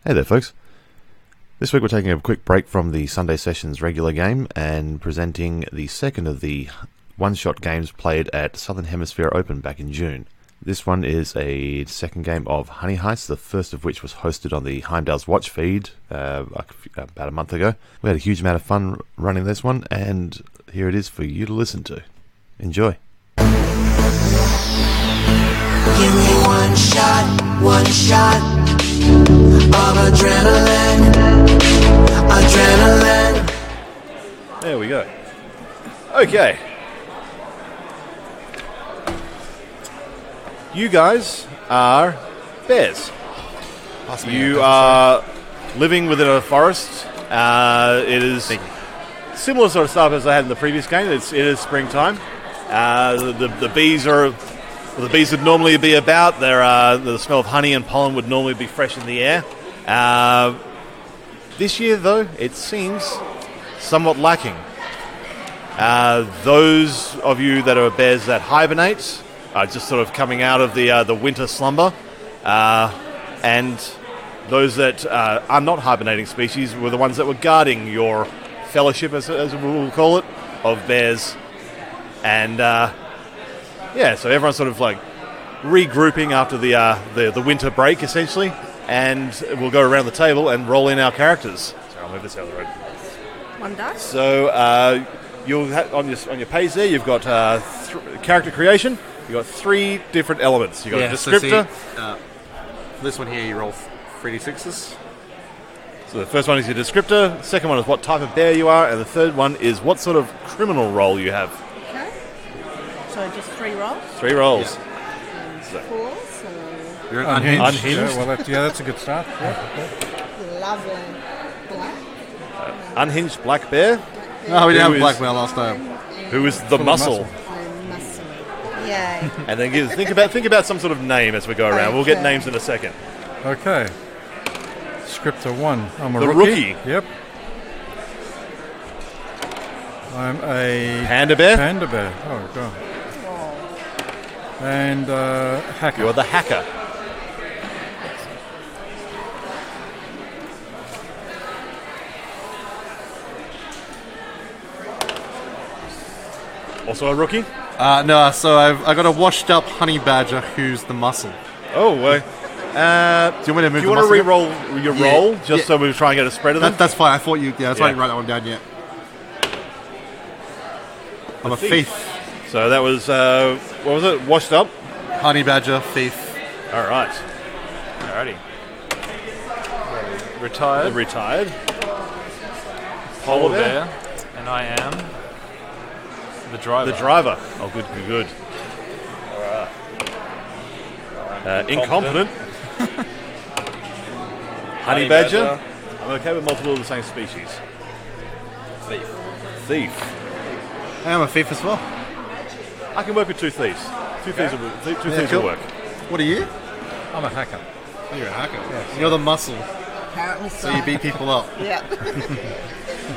Hey there, folks. This week we're taking a quick break from the Sunday Sessions regular game and presenting the second of the one-shot games played at Southern Hemisphere Open back in June. This one is a second game of Honey Heist, the first of which was hosted on the Heimdall's Watch feed about a month ago. We had a huge amount of fun running this one, and here it is for you to listen to. Enjoy. Give me one shot of adrenaline. There we go. Okay. You guys are bears. You are living within a forest. It is similar sort of stuff as I had in the previous game. It is springtime. The bees are... Well, the bees would normally be about. The smell of honey and pollen would normally be fresh in the air. This year, though, it seems somewhat lacking. Those of you that are bears that hibernate are just sort of coming out of the winter slumber. And those that are not hibernating species were the ones that were guarding your fellowship, as we'll call it, of bears. And... so everyone's sort of like regrouping after the winter break, essentially, and we'll go around the table and roll in our characters. So I'll move this out of the road. One dice. So you'll have, on your page there, you've got character creation. You've got 3 different elements. You've got a descriptor. So this one here, you roll 3d6s. So the first one is your descriptor. The second one is what type of bear you are, and the third one is what sort of criminal role you have. So just 3 rolls? 3 rolls. And 4, so... You're unhinged. Unhinged. That's a good start. Lovely. Black? Unhinged black bear. No, we didn't have black bear last time. Who is the muscle. Muscle. Yay. And then think about some sort of name as we go around. We'll get names in a second. Okay. Scripter 1. I'm a The rookie. rookie. Yep. I'm a... Panda bear. Panda bear. Oh, God. And hacker. You're the hacker. Also a rookie? No, so I got a washed up honey badger who's the muscle. Oh, well. Do you want me to move Do you want to re-roll your roll just so we try and get a spread of them? That's fine. I thought you... Yeah, that's why I didn't write that one down yet. I'm a thief. So that was, what was it? Washed up? Honey badger, thief. All right. Alrighty. Retired. Retired. Polar bear. And I am the driver. The driver. Oh, good. Alright. Incompetent. Honey badger. I'm okay with multiple of the same species. Thief. I am a thief as well. I can work with 2 thieves. 2 thieves will work. What are you? I'm a hacker. Oh, you're a hacker. Yes. You're the muscle. Apparently so. So you beat people up. Yeah.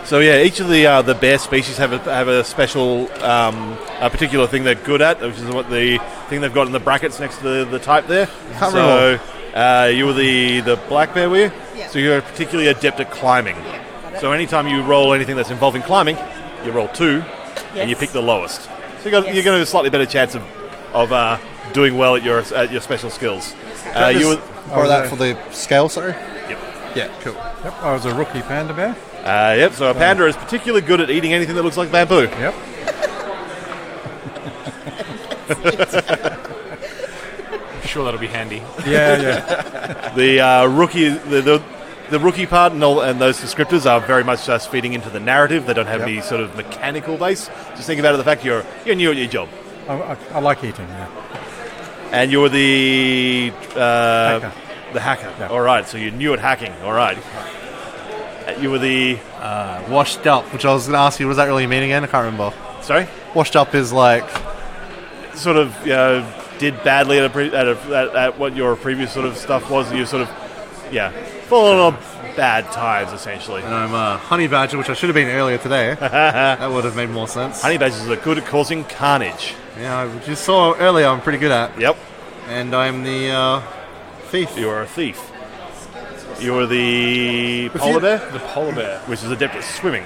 So yeah, each of the bear species have a special, a particular thing they're good at, which is what the thing they've got in the brackets next to the type there. So you were the black bear, were you? Yeah. So you're particularly adept at climbing. Yeah, got it. So anytime you roll anything that's involving climbing, you roll 2, and you pick the lowest. So you're going to have a slightly better chance of doing well at your special skills. You were Borrow that for the scale, sorry? Yep. Yeah, cool. Yep, I was a rookie panda bear. Yep, so a panda is particularly good at eating anything that looks like bamboo. Yep. I'm sure that'll be handy. Yeah. The rookie, the rookie part and those descriptors are very much just feeding into the narrative. They don't have any sort of mechanical base. Just think about it, the fact you're new at your job. I like eating, yeah. And you were the Hacker. The hacker. Yeah. All right, so you're new at hacking. All right. You were the... Washed up, which I was going to ask you, what does that really mean again? I can't remember. Sorry? Washed up is like... Sort of, did badly at what your previous sort of stuff was. You sort of, fallen on bad times, essentially. And I'm a honey badger, which I should have been earlier today. That would have made more sense. Honey badgers are good at causing carnage. Yeah, which you saw earlier I'm pretty good at. Yep. And I'm the thief. You are a thief. You were the polar bear, The polar bear. which is adept at swimming.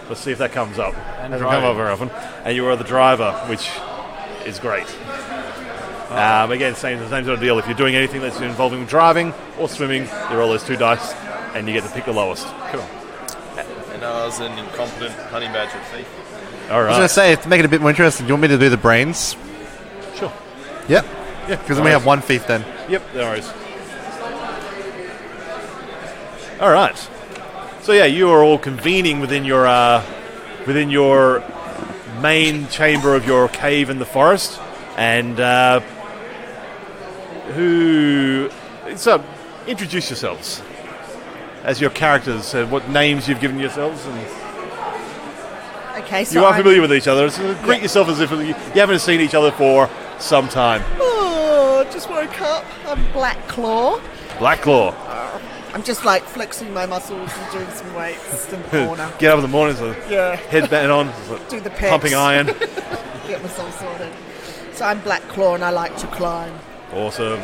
Let's see if that comes up. And Hasn't come up driving. very often. And you were the driver, which is great. Again, same sort of deal. If you're doing anything that's involving driving or swimming, you roll those 2 dice, and you get to pick the lowest. Cool. And I was an incompetent honey badger thief. All I was going right. to say, to make it a bit more interesting, do you want me to do the brains? Sure. Yep. Yeah. Because then we have one thief then. Yep, no worries. All right. So yeah, you are all convening within your main chamber of your cave in the forest, and introduce yourselves as your characters, what names you've given yourselves, and Okay, so you are I'm- familiar with each other. So greet yourself as if you haven't seen each other for some time. Oh, just woke up. I'm Black Claw. Black Claw. I'm just like flexing my muscles and doing some weights in the corner. Get up in the morning, so Yeah. headband on, Do the pecs. pumping iron. Get myself sorted. So I'm Black Claw and I like to climb. Awesome.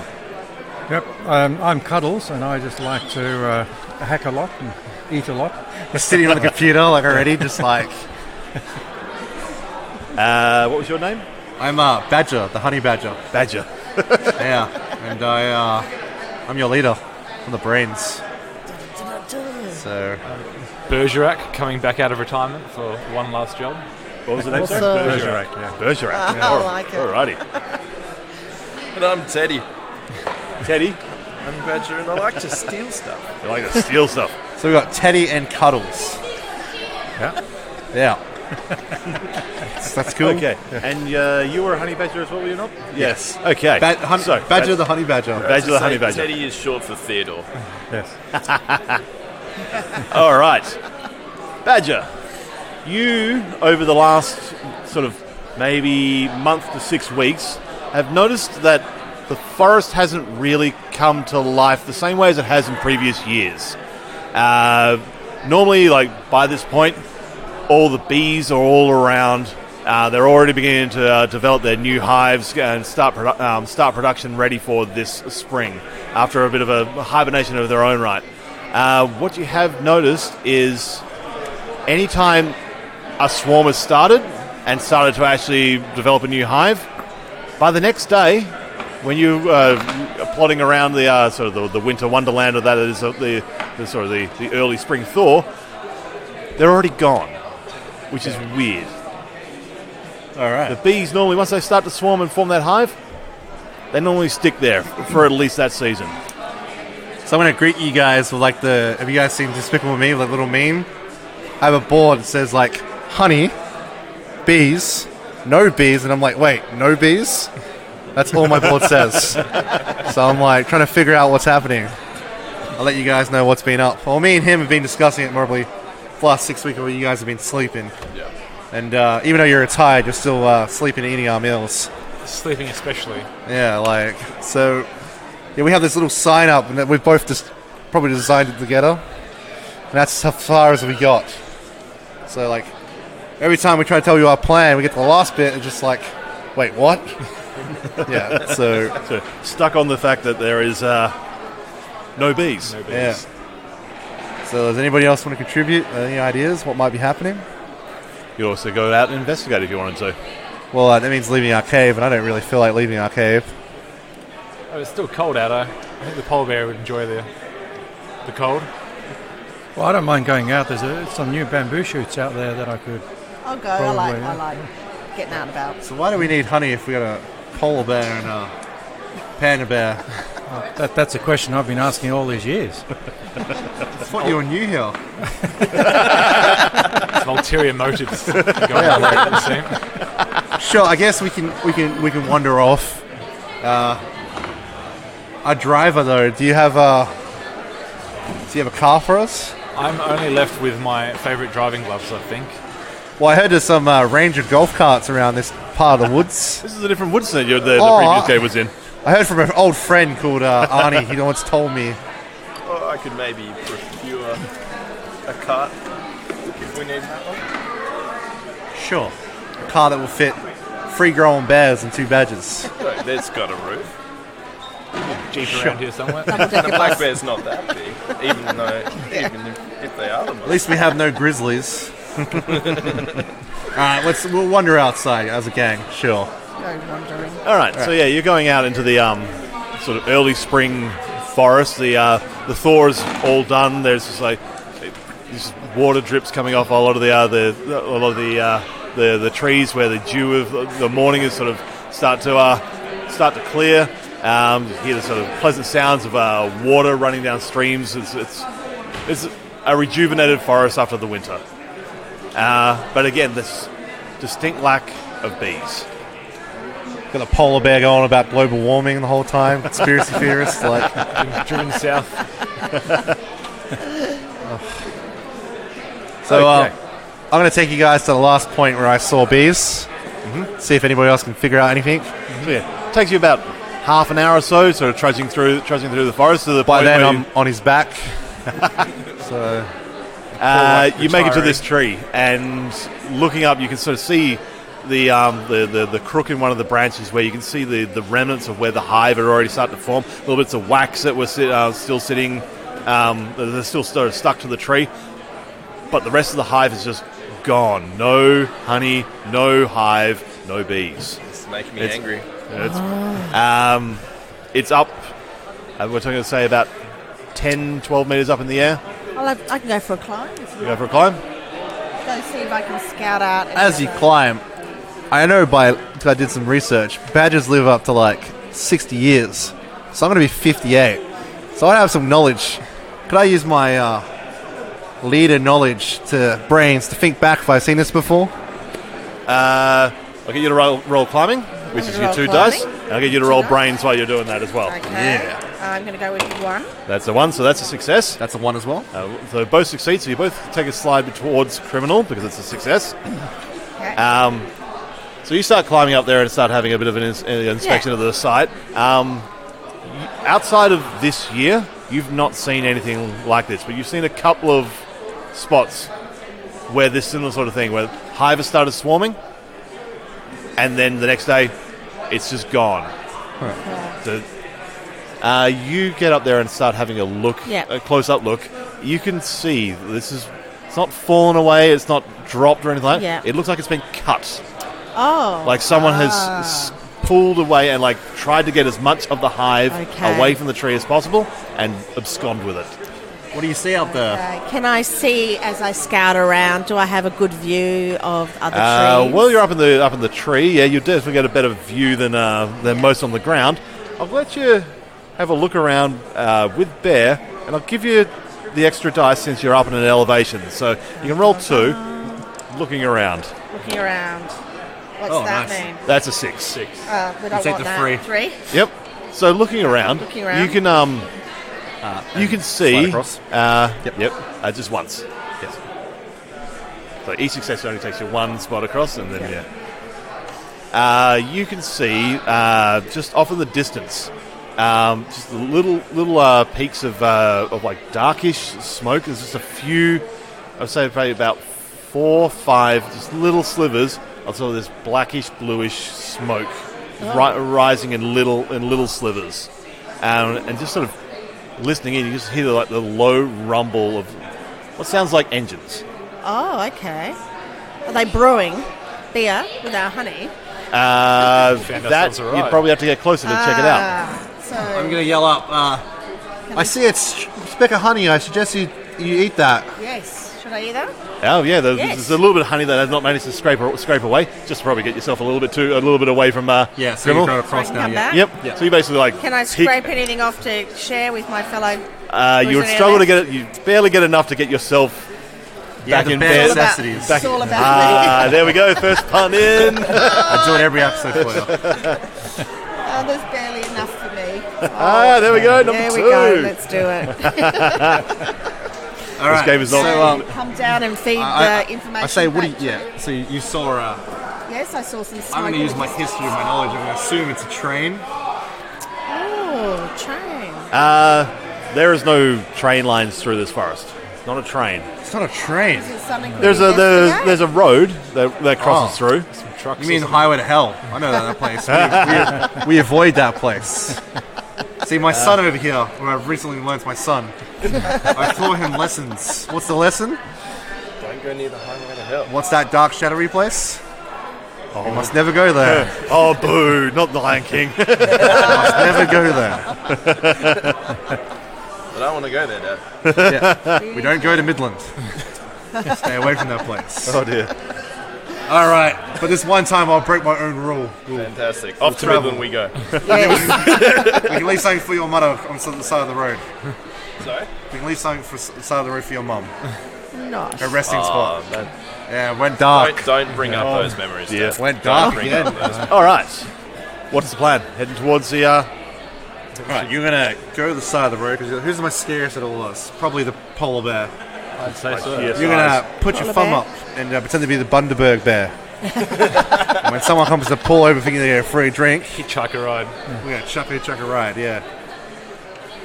Yep, I'm Cuddles, and I just like to hack a lot and eat a lot. Just sitting on the computer, like already, just like... What was your name? I'm Badger, the honey badger. Badger. Yeah. And I'm your leader from the brains. So... Bergerac coming back out of retirement for one last job. What was the name? Awesome. Sorry? Bergerac, yeah. Bergerac. I like it. Alrighty. And I'm Teddy. Teddy, I'm a badger and I like to steal stuff. you like to steal stuff. So we got Teddy and Cuddles. Yeah. Yeah. That's cool. Okay. And you were a honey badger as well, were you not? Yes. Okay. Badger Badger the honey badger. Badger the honey badger. Teddy is short for Theodore. Yes. All right. Badger, you, over the last sort of maybe month to 6 weeks, have noticed that the forest hasn't really come to life the same way as it has in previous years. Normally, like by this point, all the bees are all around. They're already beginning to develop their new hives and start production ready for this spring after a bit of a hibernation of their own right. What you have noticed is anytime a swarm has started and started to actually develop a new hive, by the next day, when you are plodding around the sort of the winter wonderland of that is the early spring thaw, they're already gone, which is weird. All right. The bees normally, once they start to swarm and form that hive, they normally stick there for at least that season. So I'm going to greet you guys with like have you guys seen Despicable Me, like little meme? I have a board that says like, honey, bees, no bees, and I'm like, wait, no bees? That's all my board says. So I'm like trying to figure out what's happening. I'll let you guys know what's been up. Well, me and him have been discussing it probably the last 6 weeks where you guys have been sleeping. Yeah. And even though you're retired, you're still sleeping and eating our meals. Sleeping especially. Yeah, like, so, yeah, we have this little sign up and that we've both just probably designed it together. And that's as far as we got. So, like, every time we try to tell you our plan, we get to the last bit and just like, wait, what? Yeah, so, So stuck on the fact that there is no bees. No bees. yeah. So, does anybody else want to contribute? Any ideas what might be happening? You could also go out and investigate if you wanted to. Well, that means leaving our cave, and I don't really feel like leaving our cave. Oh, it's still cold out. I think the polar bear would enjoy the cold. Well, I don't mind going out. There's some new bamboo shoots out there that I could. I'll go. Probably, I like getting out and about. So, why do we need honey if we got a polar bear and a panda bear? That's a question I've been asking all these years. I thought you were new here. Some ulterior motives going on there, it would seem. Sure, I guess we can wander off. A driver though, do you have a car for us? I'm only left with my favourite driving gloves, I think. Well, I heard there's some Ranger golf carts around this part of the woods. This is a different woods than the Oh, previous game was in. I heard from an old friend called Arnie. He once told me. Or I could maybe procure a cart if we need that one. Sure. A car that will fit 3 growing bears and 2 badgers. No, that's got a roof. jeep around here somewhere. And a black bear's not that big, even if they are the most. At least we have no grizzlies. Alright, we'll wander outside as a gang, sure. Go wandering. All right, so yeah, you're going out into the sort of early spring forest. The thaw's all done. There's just like this water drips coming off a lot of the trees where the dew of the morning is sort of start to clear. You hear the sort of pleasant sounds of water running down streams. It's a rejuvenated forest after the winter. But again, this distinct lack of bees. Got a polar bear going on about global warming the whole time. Conspiracy theorists, like Driven south. So. Okay. I'm going to take you guys to the last point where I saw bees. See if anybody else can figure out anything. So yeah, it takes you about half an hour or so, sort of trudging through the forest to the By point then, where I'm on his back. So you make it to this tree, and looking up, you can sort of see the crook in one of the branches where you can see the remnants of where the hive had already started to form. Little bits of wax that were still sitting, they're still sort of stuck to the tree, but the rest of the hive is just gone. No honey, no hive, no bees. It's making me angry. It's up, we're talking to say about 10, 12 metres up in the air. I can go for a climb. You go for a climb? Go see if I can scout out. as you climb, I know because I did some research, badgers live up to like 60 years. So I'm going to be 58. So I have some knowledge. Could I use my leader knowledge brains to think back if I've seen this before? I'll get you to roll climbing, which is your roll 2 climbing. dice. And I'll get you to roll brains while you're doing that as well. Okay. I'm going to go with 1. That's the 1, so that's a success. That's a 1 as well. So both succeed, so you both take a slide towards criminal because it's a success. Okay. So you start climbing up there and start having a bit of an inspection of the site. Outside of this year, you've not seen anything like this, but you've seen a couple of spots where this similar sort of thing, where hive has started swarming, and then the next day, it's just gone. So, you get up there and start having a look, a close-up look. You can see it's not fallen away, it's not dropped or anything like that. It looks like it's been cut. Oh. Like someone has pulled away and like tried to get as much of the hive away from the tree as possible and abscond with it. What do you see out there? Can I see as I scout around? Do I have a good view of other trees? Well, you're up in the tree. Yeah, you definitely get a better view than most on the ground. I'll let you have a look around with Bear, and I'll give you the extra dice since you're up in an elevation. So you can roll 2, looking around. Looking around. What's that mean? That's a 6. We don't take want the that. 3. Yep. So looking around, you can you can see. Across. Yep. Just once. Yes. So each success only takes you 1 spot across, and then you can see just off in the distance, just little peaks of like darkish smoke. There's just a few. I'd say probably about 4 or 5 just little slivers of sort of this blackish bluish smoke rising in little slivers, and just sort of listening in, you just hear the low rumble of what sounds like engines. Oh, okay. Are they brewing beer with our honey? That you'd probably have to get closer to check it out. So I'm going to yell up. I see it's a speck of honey. I suggest you eat that. yes. Should I eat that? Oh yeah, there's a little bit of honey that has not managed to scrape away. Just to probably get yourself a little bit away from so criminal. you go across So I can now. come Yeah. back? Yep. Yeah. So you basically like Can I peek- scrape anything off to share with my fellow? You would struggle to get it. You barely get enough to get yourself back the in bare bed. necessities. It's all about me. There we go. First pun in. I do it every episode for you. Oh, there's barely enough for me. There we go. Number There 2. we go. Let's do it. All right. game is not- Come down and feed the information. I say, what do you... back Yeah. So you saw... Yes, I saw some smoke. I'm going to use my history and my knowledge. I'm going to assume it's a train. Oh, train. There is no train lines through this forest. It's not a train. It's not a train. Is it something we There's investigate? a road that crosses through. You mean Highway to Hell? I know that place. We avoid that place. See, my son over here, where I've recently learned my son. I taught him lessons. What's the lesson? Don't go near the highway to hell. What's that dark, shadowy place? You must never go there. Oh, boo! Not the Lion King. You must never go there. I don't want to go there, Dad. Yeah. We don't go to Midland. Stay away from that place. Oh dear. All right, but this one time I'll break my own rule. Fantastic. Off to travel. Midland we go. Yes. We can leave something for your mother on the side of the road. Sorry? We can leave something for the side of the road for your mum. Nice. Her resting spot. Man. Yeah, went dark. Don't bring up those memories, Dad. Went dark Bring again. up those All right. What's the plan? Heading towards the. Right, you're gonna go to the side of the road because who's the most scariest of all of us? Probably the polar bear. I'd say so. Yes. You're gonna put your Polar thumb bear? up and pretend to be the Bundaberg bear. And when someone comes to pull over thinking they get a free drink, Hitchhiker ride. we're gonna chuck a ride. Yeah,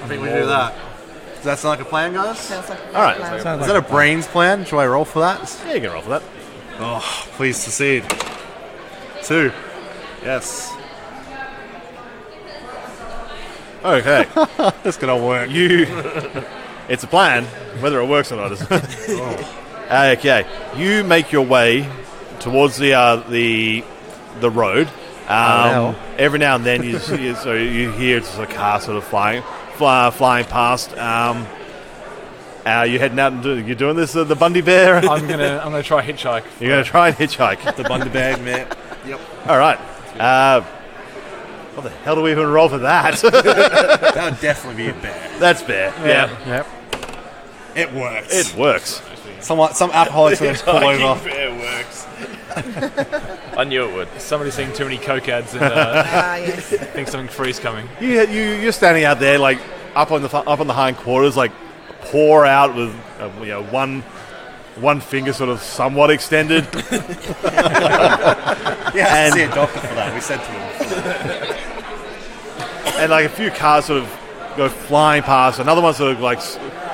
I think we do that. Does that sound like a plan, guys? Sounds like a All right. plan. Sounds Is like that a brains plan? Should I roll for that? Yeah, you can roll for that. Oh, please succeed. 2. Yes. Okay. That's gonna work. It's a plan. Whether it works or not is. Okay. You make your way towards the road. hell. Every now and then you hear just a car sort of flying past. You heading out and you're doing this the Bundy Bear. I'm gonna try hitchhike. You're gonna try and hitchhike. The Bundaberg man. Yep. All right. What the hell do we even roll for that? That would definitely be a bear. That's fair. Yeah. Yep. It works. It works. Some alcoholics will pull over. It works. I knew it would. Somebody's seeing too many Coke ads and Yes. thinks something free's coming. You're standing out there like up on the hindquarters, like pour out with one finger sort of somewhat extended. Yeah, see a doctor for that. We said to him. And like a few cars sort of go flying past. Another one sort of like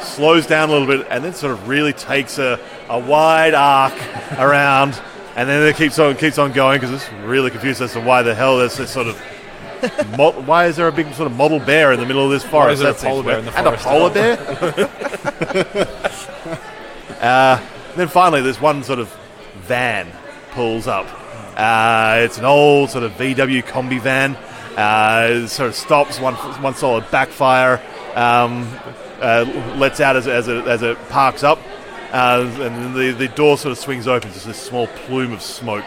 slows down a little bit, and then sort of really takes a wide arc around, and then it keeps on going because it's really confused as to why the hell there's this sort of. Why is there a big sort of model bear in the middle of this forest? Why is there a That seems polar bear weird. in the And a forest? polar bear? Then finally, this one sort of van pulls up. It's an old sort of VW combi van. It sort of stops, one solid backfire, lets out as it parks up, and then the door sort of swings open. Just this small plume of smoke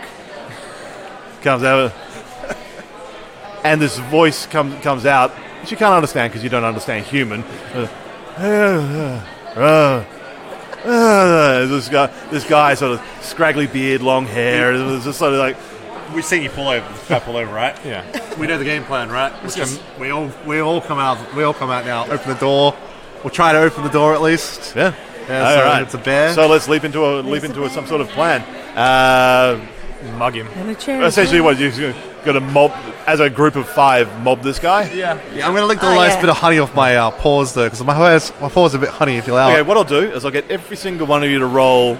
comes out, and this voice comes out, which you can't understand because you don't understand human. This guy, sort of scraggly beard, long hair. It was just sort of like. We've seen you pull over, right? Yeah. We know the game plan, right? We all come out now. Open the door. We'll try to open the door at least. Yeah. Yeah, All so right. it's a bear. So let's leap into some sort of plan. Mug him. And a chair. Essentially, what you're going to mob as a group of 5, mob this guy. Yeah. Yeah, I'm going to lick the Oh, last yeah. bit of honey off my paws though, because my paws are a bit honey. If you allow Okay, it. what I'll do is I'll get every single one of you to roll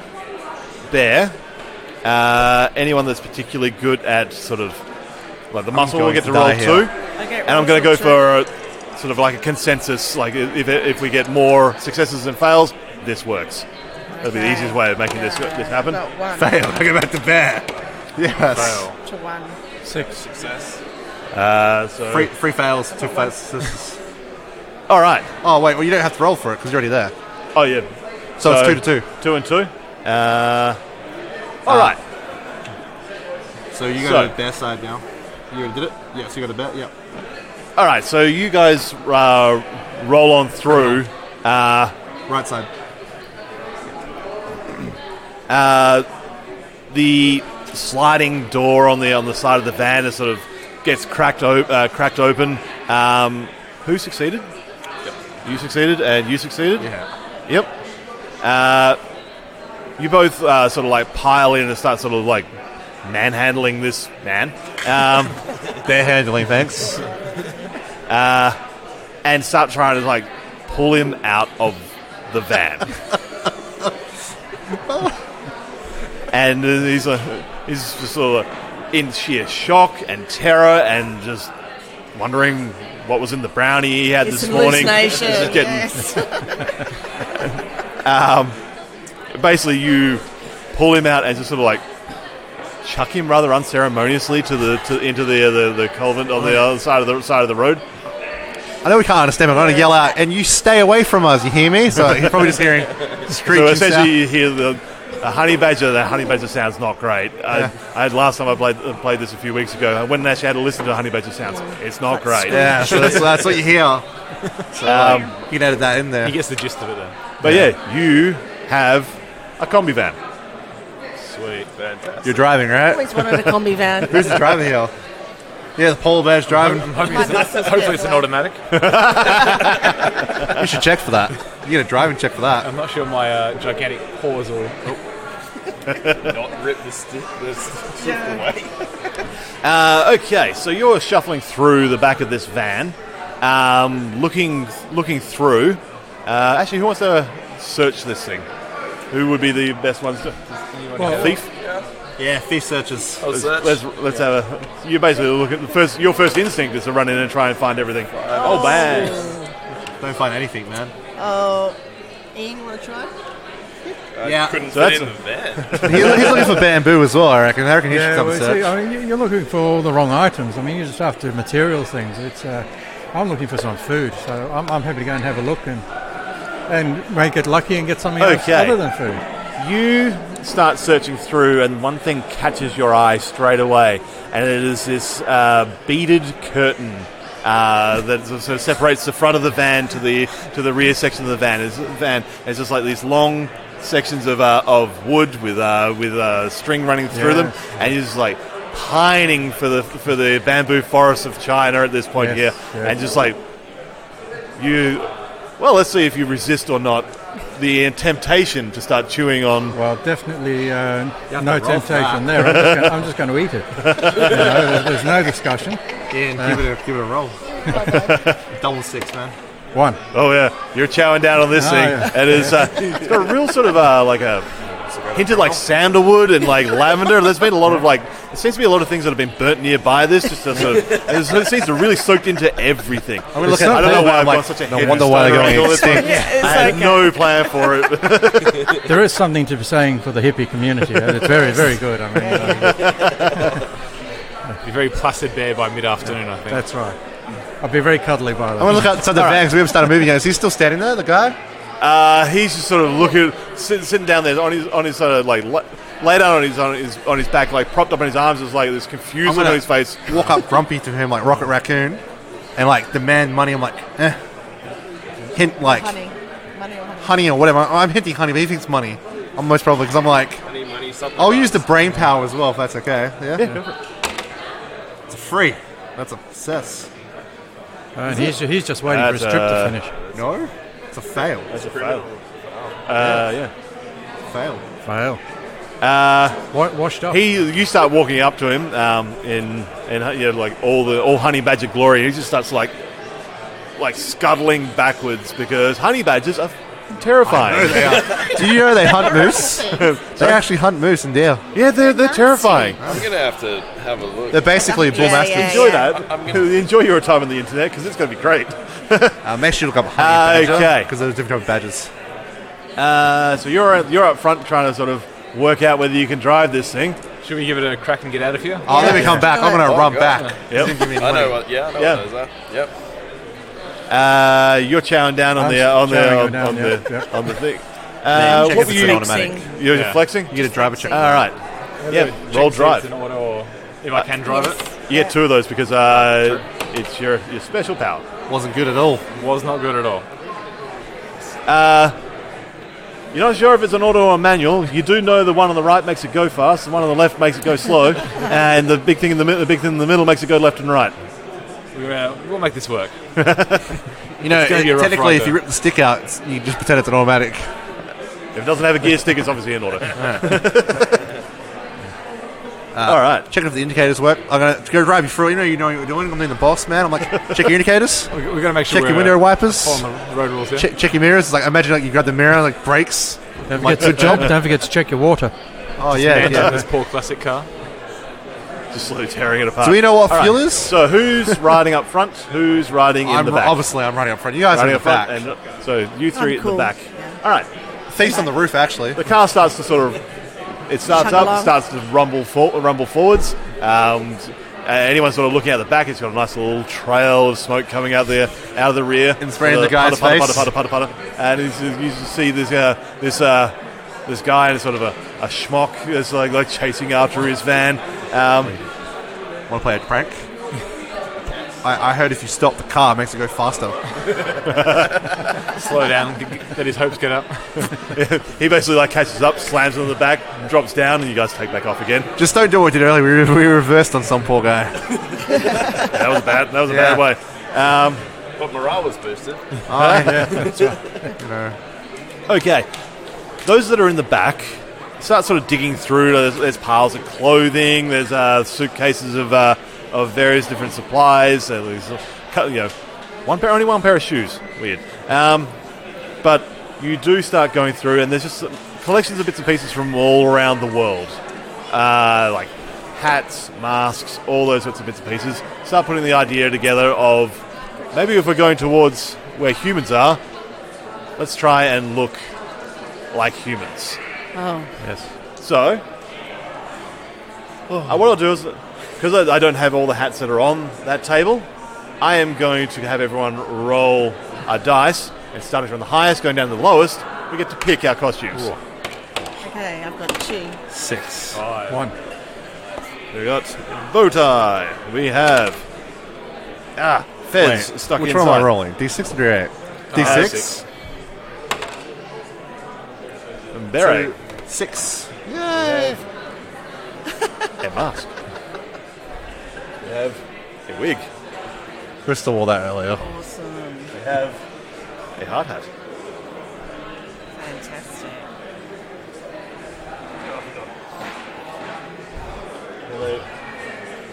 bear. Anyone that's particularly good at sort of like the muscle will going get to to roll die here. 2, Okay, and I'm going to go Russell, for sort of like a consensus. Like if we get more successes than fails, this works. That'll be the Okay. easiest way of making this happen. Not one Fail. I go back to bear. Yes. to one. 6. Success. So 3 fails, 2 fails. all right. Oh wait, well you don't have to roll for it because you're already there. Oh yeah. So it's 2 to 2. 2 and 2. All right. So you So- go to the bear side now. You already did it. Yeah. So you got a bear. Yeah. All right. So you guys roll on through. Right side. The sliding door on the side of the van is sort of gets cracked open. Who succeeded? Yep. You succeeded, and you succeeded. Yeah. Yep. You both sort of like pile in and start sort of like manhandling this man. Bear handling, thanks. And start trying to like pull him out of the van. And he's just sort of in sheer shock and terror and just wondering what was in the brownie he had It's this an morning. hallucination. This is getting- Yes. Basically, you pull him out and just sort of like chuck him rather unceremoniously into the culvert on the other side of the road. I know we can't understand, but I'm going to yell out, and you stay away from us, you hear me? So you're probably just hearing screeching So essentially, sound. you hear the honey badger. The honey badger sounds not great. I had last time I played this a few weeks ago. I went and actually had to listen to honey badger sounds. It's not great. Yeah, so that's what you hear. So you can edit that in there. He gets the gist of it then. But yeah, you have a combi van. Sweet, fantastic. You're driving, right? Always wanted a combi van. Who's the driver here? Yeah, the polar bear's driving. Hopefully it's an automatic. You should check for that. You get a driving check for that. I'm not sure my gigantic paws will... Not rip the stick away. Okay, so you're shuffling through the back of this van, looking through. Actually, who wants to search this thing? Who would be the best ones to? Thief. Yeah, thief searches. I'll search. Let's have a. You basically look at the first. Your first instinct is to run in and try and find everything. Oh, bang! Don't find anything, man. Oh, Ian, you want to try? Yeah. Couldn't So fit that's in the van. He's looking for bamboo as well, I reckon. I reckon he should Yeah, come well, and see, search. I mean, you're looking for all the wrong items. I mean, you're just after material things. I'm looking for some food, so I'm happy to go and have a look and may get lucky and get something else Okay. other than food. You start searching through, and one thing catches your eye straight away, and it is this beaded curtain that sort of separates the front of the van to the rear section of the van. It's just like these long sections of wood with string running through them, and you're just like pining for the bamboo forests of China at this point Yes, here, yes. and just like you. Well, let's see if you resist or not the temptation to start chewing on. Well, definitely no to roll for temptation there. I'm just going to eat it. There's no discussion. Ian, give it a roll. Double six, man. One. Oh yeah, you're chowing down on this Oh, thing, yeah. and it's got a real sort of like a hinted like sandalwood and like lavender. There's been a lot of like there seems to be a lot of things that have been burnt nearby this. Just to sort of, it seems to really soaked into everything. I mean, look at I don't know why I've like, got such a no head wonder of why they're stuttering going all this extinct. time. Yeah, it's I had like no plan for it. There is something to be saying for the hippie community. And it's very, very good. I mean, Be very placid bear by mid-afternoon, I think. that's right. I'll be very cuddly by I the want way. to look outside the van because we haven't started moving yet. Is he still standing there, the guy? He's just sort of sitting down there on his sort of like lay down on his back, like propped up on his arms. There's like this confusion gonna on his face. Walk up grumpy to him like Rocket Raccoon and like demand money. I'm like, hint like honey. Money or honey? honey or whatever. I'm hinting honey, but he thinks money. I'm most probably because I'm like, Money, something. I'll use the brain power as well if that's okay. Yeah. It's a free. That's a success. And he's just waiting for his That's, trip to finish. No, it's a fail. That's a fail. Yeah. Fail. Fail. Washed up. You start walking up to him in like all honey badger glory. And he just starts like scuttling backwards because honey badgers are terrifying. Do you know they hunt moose? They actually hunt moose and deer. Yeah, they're terrifying. I'm gonna have to have a look. They're basically bull Yeah, mastiffs. yeah, Enjoy yeah. that. Enjoy your time on the internet because it's going to be great. Make sure you look up honey badger Okay. because there's different type of badgers. So you're up front trying to sort of work out whether you can drive this thing. Should we give it a crack and get out of here? Oh, let me come back. I'm gonna run God. back. Yep. I know what. Yeah, I know Yeah. what those are. Yep. You're chowing down on I'm the chowing down, on the thing. Check What if were it's an you? automatic. You're Yeah. flexing. You get a driver check. All right. Yeah. Roll drive. In order, or if I can drive it. You get two of those because it's your special power. Wasn't good at all. Was not good at all. You're not sure if it's an auto or a manual. You do know the one on the right makes it go fast, the one on the left makes it go slow, and the big thing in the middle makes it go left and right. We'll make this work. You know, It's gonna be a rough technically, ride, if you though. rip the stick out, you just pretend it's an automatic. If it doesn't have a gear stick, it's obviously in order. All right. Checking if the indicators work. I'm gonna go drive you through. You know what you're doing. I'm being the boss, man. I'm like, check your indicators, We're going to make sure check your we're window wipers, following the road rules here. check your mirrors. It's like imagine like you grab the mirror, like brakes. Don't forget to check your water. Oh yeah, Stand yeah. on this poor classic car. just slowly tearing it apart. Do we know what All fuel right, is? So who's riding up front? Who's riding in the back? Obviously, I'm running up front. You guys are Riding in the up front. back. And, so you three I'm at cool. the back. Yeah. All right. Thief's on the roof, actually. The car starts to sort of, it starts Chug up, along. starts to rumble forwards. Anyone sort of looking out the back, it's got a nice little trail of smoke coming out of the rear. And spraying the guy's face. Putter. And you just see this guy in sort of a schmuck that's like chasing after his van. Want to play a prank? I heard if you stop the car, it makes it go faster. Slow down, let his hopes get up. He basically catches up, slams on the back, drops down, and you guys take back off again. Just don't do what we did earlier. We reversed on some poor guy. That was bad. That was a bad way. But morale was boosted. Okay. Those that are in the back start sort of digging through. There's piles of clothing. There's suitcases of various different supplies. There's only one pair of shoes. Weird. But you do start going through, and there's just collections of bits and pieces from all around the world, like hats, masks, all those sorts of bits and pieces. Start putting the idea together of maybe if we're going towards where humans are, let's try and look like humans. Oh. Yes. So, what I'll do is, because I don't have all the hats that are on that table, I am going to have everyone roll a dice, and starting from the highest, going down to the lowest, we get to pick our costumes. Okay, I've got 2. 6. 1. We got bow tie. We have Fez stuck Which inside. one am I rolling? D6 or D8? D6? six. And Beret. 6. A mask. We have a wig. Crystal wore that earlier. Awesome. We have a hard hat. Fantastic.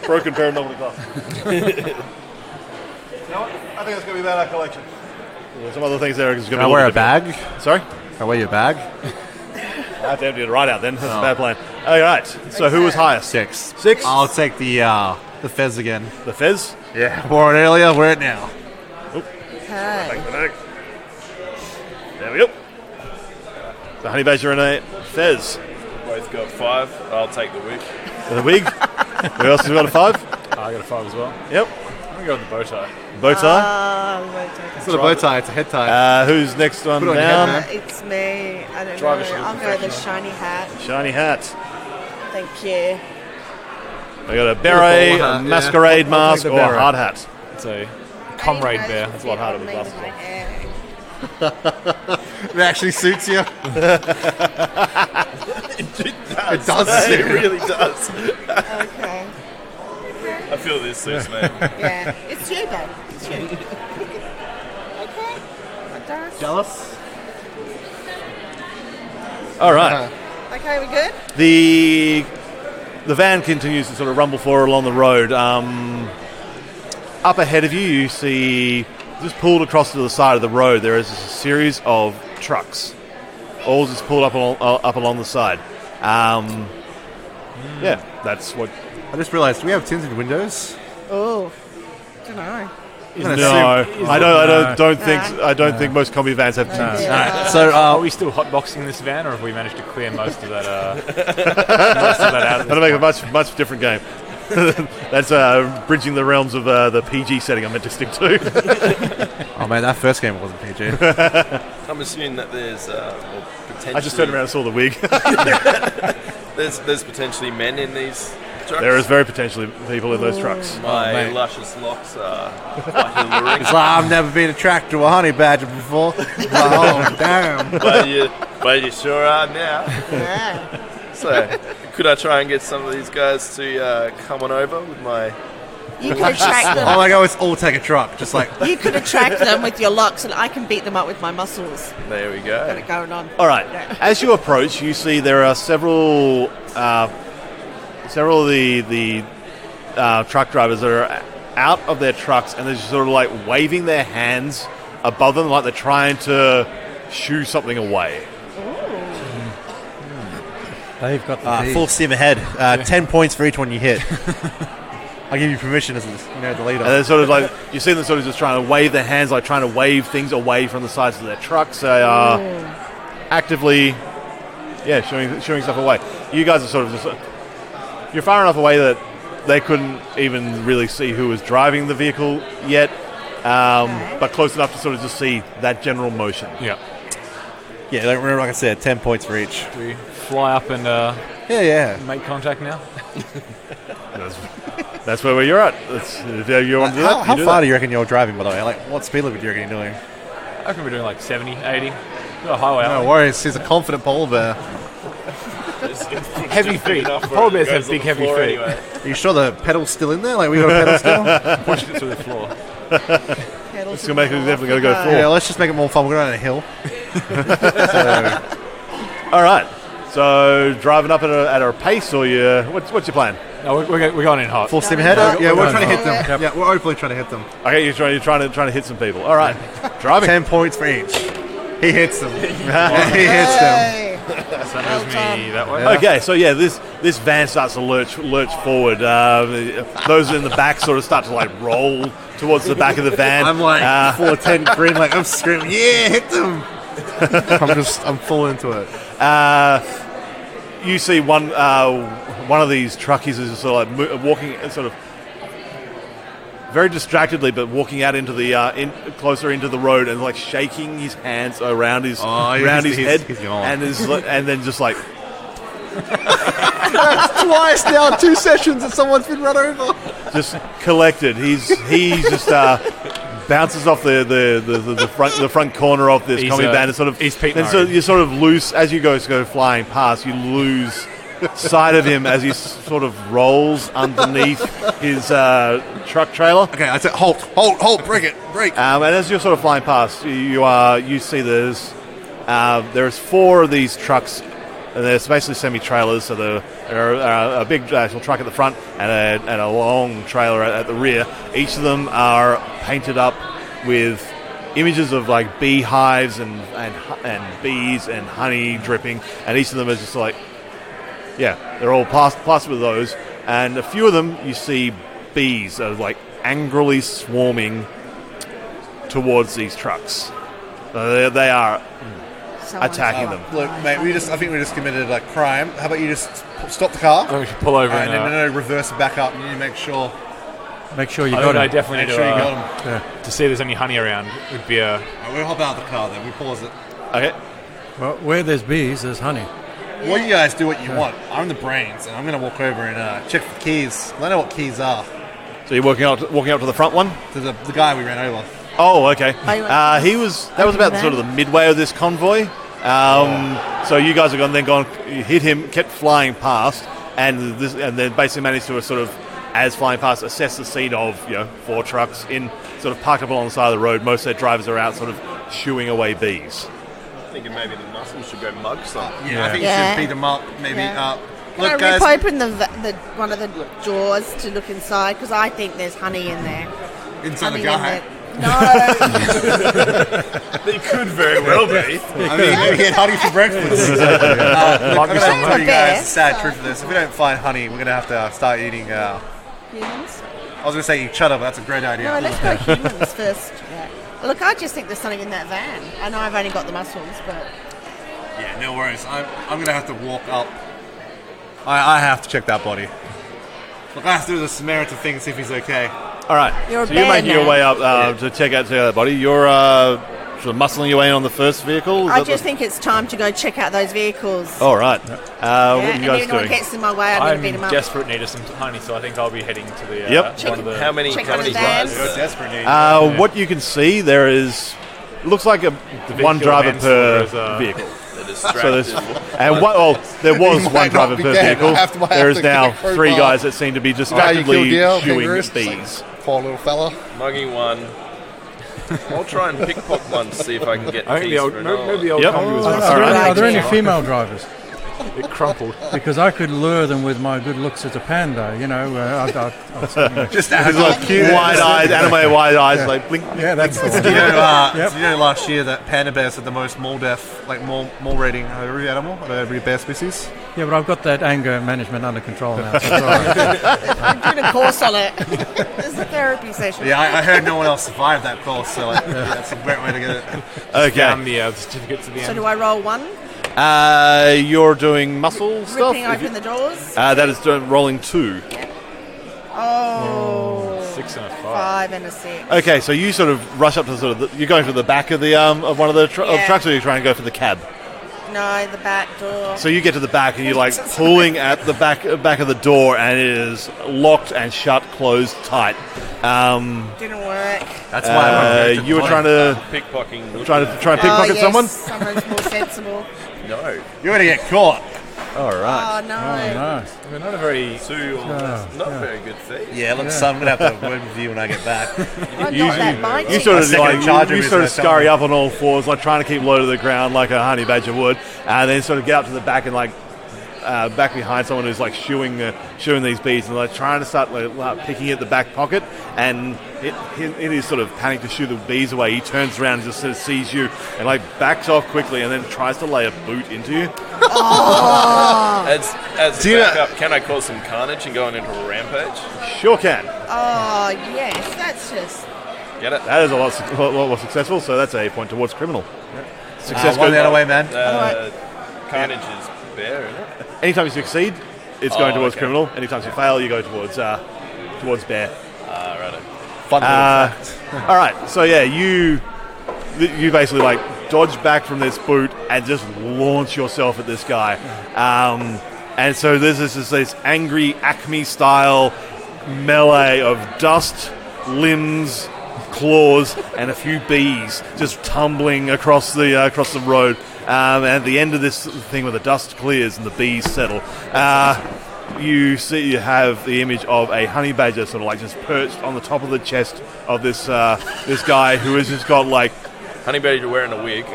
Broken pair of novelty glasses. You know what? I think that's going to be about our collection. There's some other things there. Can I wear a bag? Sorry? Can I wear your bag? I have to empty it right out then. That's a bad plan. All right. So who was highest? 6. 6? I'll take the Fez again. The Fez? Yeah, wore it earlier, wear it now. Okay. There we go. The Honey Badger and a Fez. Both got 5. I'll take the wig. And the wig. Who else has got a 5? I got a 5 as well. Yep. I'm going to go with the bow tie. Bow tie. It's not a bow tie, it's a head tie. Who's next one Put it on your down? head, man. It's me. I don't Driver's know. shoes I'll go with the shiny hat. Shiny hat. Thank you. We got a beret, Ball a hat, yeah. masquerade I'll mask, take or the a beret. hard hat. It's a comrade bear. That's a lot harder with glasses on. It actually suits you. It does It suit. really does. Okay. I feel this suits me. Yeah. It's you, babe. It's you. Okay. What does? Jealous? All right. Okay, we good? The van continues to sort of rumble forward along the road. Up ahead of you, you see, just pulled across to the side of the road, there is a series of trucks. All just pulled up along the side. Yeah, that's what... I just realised, do we have tinted windows? Oh. Don't know. I don't think most combi vans have tints. Yeah. So, Are we still hotboxing this van, or have we managed to clear most of that? Most of that out. Of That'll this make a much different game. That's bridging the realms of the PG setting I'm meant to stick to. oh man, that first game wasn't PG. I'm assuming that there's potentially. I just turned around and saw the wig. There's potentially men in these trucks. There is very potentially people in those trucks. My mate. luscious locks are quite alluring. It's like, I've never been attracted to a honey badger before. Oh, damn. but you sure are now. Yeah. So, could I try and get some of these guys to come on over with my... You could attract Oh them. my god, let's all take a truck. Just like, You could attract them with your locks, and I can beat them up with my muscles. There we Got go. it going on. All right. Yeah. As you approach, you see there are several of the truck drivers that are out of their trucks, and they're just sort of like waving their hands above them, like they're trying to shoo something away. They've got the bees. Full steam ahead. 10 points for each one you hit. I'll give you permission as the leader. And they're sort of like, you see them sort of just trying to wave their hands, like trying to wave things away from the sides of their trucks. They are actively, shooing stuff away. You guys are sort of just, you're far enough away that they couldn't even really see who was driving the vehicle yet, but close enough to sort of just see that general motion. Yeah. Yeah, remember, like I said, 10 points for each. Do we fly up and make contact now? That's where you're at. If you want to do that, How far do you reckon you're driving, by the way? Like, what speed limit do you reckon you're doing? I reckon we're doing like 70, 80. Got a highway No out. worries, he's a confident polar bear. Heavy feet. Polar bears have big, heavy feet. Anyway. Are you sure the pedal's still in there? Like, we got a pedal still? Pushed it through the floor. It's going to make it definitely going to go Yeah, full. let's just make it more fun. We're going down a hill. All right. So driving up at a pace, or what's your plan? No, we're going in hot. Full steam ahead? Yeah, we're trying to hit them. Yep. Yeah, we're openly trying to hit them. Okay, you're trying to hit some people. All right, driving. 10 points for each. He hits them. He hits them. Hey. So that was me that way. Okay, so this van starts to lurch forward. Those in the back sort of start to like roll towards the back of the van. I'm like 410 green, like I'm screaming, yeah, hit them. I'm full into it. You see one of these truckies is sort of like walking, sort of very distractedly, but walking out into the closer into the road and like shaking his hands around his head, he's gone. and then just like Twice now, 2 sessions, and someone's been run over. just collected. He just bounces off the front corner of this He's, comedy band and sort of he's Pete then so you sort of lose as you go flying past. You lose sight of him as he sort of rolls underneath his truck trailer. Okay, I said, halt, break. And as you're sort of flying past, you see there's 4 of these trucks, and they're basically semi-trailers. So there are a big actual truck at the front and a long trailer at the rear. Each of them are painted up with images of like beehives and bees and honey dripping, and each of them is just like, they're all plastered with those. And a few of them you see bees are like angrily swarming towards these trucks. They are attacking them. Look, mate, I think we just committed a crime. How about you just stop the car? I think we should pull over and no, reverse it back up. You need to make sure. Make sure you I got think I it. definitely Make need sure you got to, them. to see if there's any honey around. Would be a We'll hop out of the car then. We pause it. Okay. Well, where there's bees, there's honey. Well, you guys do what you want. I'm the brains, and I'm going to walk over and check for keys. I know what keys are. So you're walking up to the front one? To the guy we ran over. Oh, okay. Oh, you went That was about sort of the midway of this convoy. So you guys have gone, hit him, kept flying past, and then basically managed to sort of, as flying past, assess the scene of 4 trucks in sort of parked up along the side of the road. Most of their drivers are out, sort of shooing away bees. Thinking maybe the muscles should go mug some. Yeah, I think you Yeah. should beat them up. Maybe. Yeah. Can Look, I guys. rip open the one of the doors to look inside? Because I think there's honey in there. Inside Honey the guy. in there. No. They could very well be. I mean, we had honey for breakfast. I'm going to tell you guys the sad truth of this. If we don't find honey, we're going to have to start eating. Humans? I was going to say each other, but that's a great idea. No, let's go humans first. Yeah. Look, I just think there's something in that van. I know I've only got the muscles, but Yeah, no worries. I'm going to have to walk up. I have to check that body. Look, I have to do the Samaritan thing and see if he's okay. All right. You're a so you're bear making your now. way up to check out that body. You're sort of muscling your way in on the first vehicle. I just think it's time to go check out those vehicles. All right. What are you and guys anyone doing? gets in my way, I'm going to I'm beat them up. desperate need of some honey, so I think I'll be heading to the Yep. one of the. How many Check how on many the van. guys? You're desperate need. What you can see, there is, looks like one vehicular driver per manslaughter is, vehicle. They're So there's, distracted. there was might one not driver be per dead. vehicle. I might There have is to now get a 3 crowbar. guys that seem to be distractedly shooing bees. Poor little fella. Mugging one. I'll try and pickpocket one to see if I can get I think keys the old, for an maybe the old Yep. combi was All one. right. Are there any female drivers? It crumpled. because I could lure them with my good looks as a panda. You know, Just There's like cute wide-eyed, animated wide-eyes, like blink. yeah, that's the one. Do you know, Yep. do you know last year that panda bears had the most mole death, like mole rating of every animal, of every bear species? Yeah, but I've got that anger management under control now. So it's all right. I'm doing a course on it. It's a therapy session. Yeah, I heard no one else survived that course, so like, that's a great way to get it. Okay. Found the certificate to the So end. do I roll one? You're doing muscle stuff? Ripping open the doors? That is doing rolling 2. Oh. 6 and a 5. 5 and a 6. Okay, so you sort of rush up to you're going for the back of the of one of the Yeah. trucks, or you're trying to go for the cab. No, the back door. So you get to the back and you're like pulling at the back of the door, and it is locked and shut, closed tight. Didn't work. That's why You were trying to Pickpocketing. try and pickpocket yes, someone. Someone's more sensible. No. you're gonna get caught. All right. Oh, no. Oh, nice. We're not a very... Not a very good thief. Yeah, look, son, I'm gonna have to word with you when I get back. I'm not that mighty. You sort of second like charger you is sort of no scurry up on all fours, like trying to keep low to the ground, like a honey badger would, and then sort of get up to the back and like back behind someone who's like shooing these bees, and like trying to start like, picking at the back pocket, and in his sort of panic to shoo the bees away, he turns around and just sort of sees you and like backs off quickly, and then tries to lay a boot into you. As Do you know- backup, can I cause some carnage and go on into a rampage? Sure can. Oh, yes. That's just... Get it? That is a lot more successful, so that's a point towards criminal. Success One goes- the other way, man. Carnage is bear, isn't it? Anytime you succeed, it's going towards okay. criminal. Anytime you fail, you go towards bear. Right. Fun little fact. All right, so yeah, you basically like dodge back from this boot and just launch yourself at this guy. And so this is this angry Acme style melee of dust, limbs, claws, and a few bees just tumbling across the road. And at the end of this thing, where the dust clears and the bees settle, you have the image of a honey badger sort of like just perched on the top of the chest of this guy who has just got like Honey badger wearing a wig.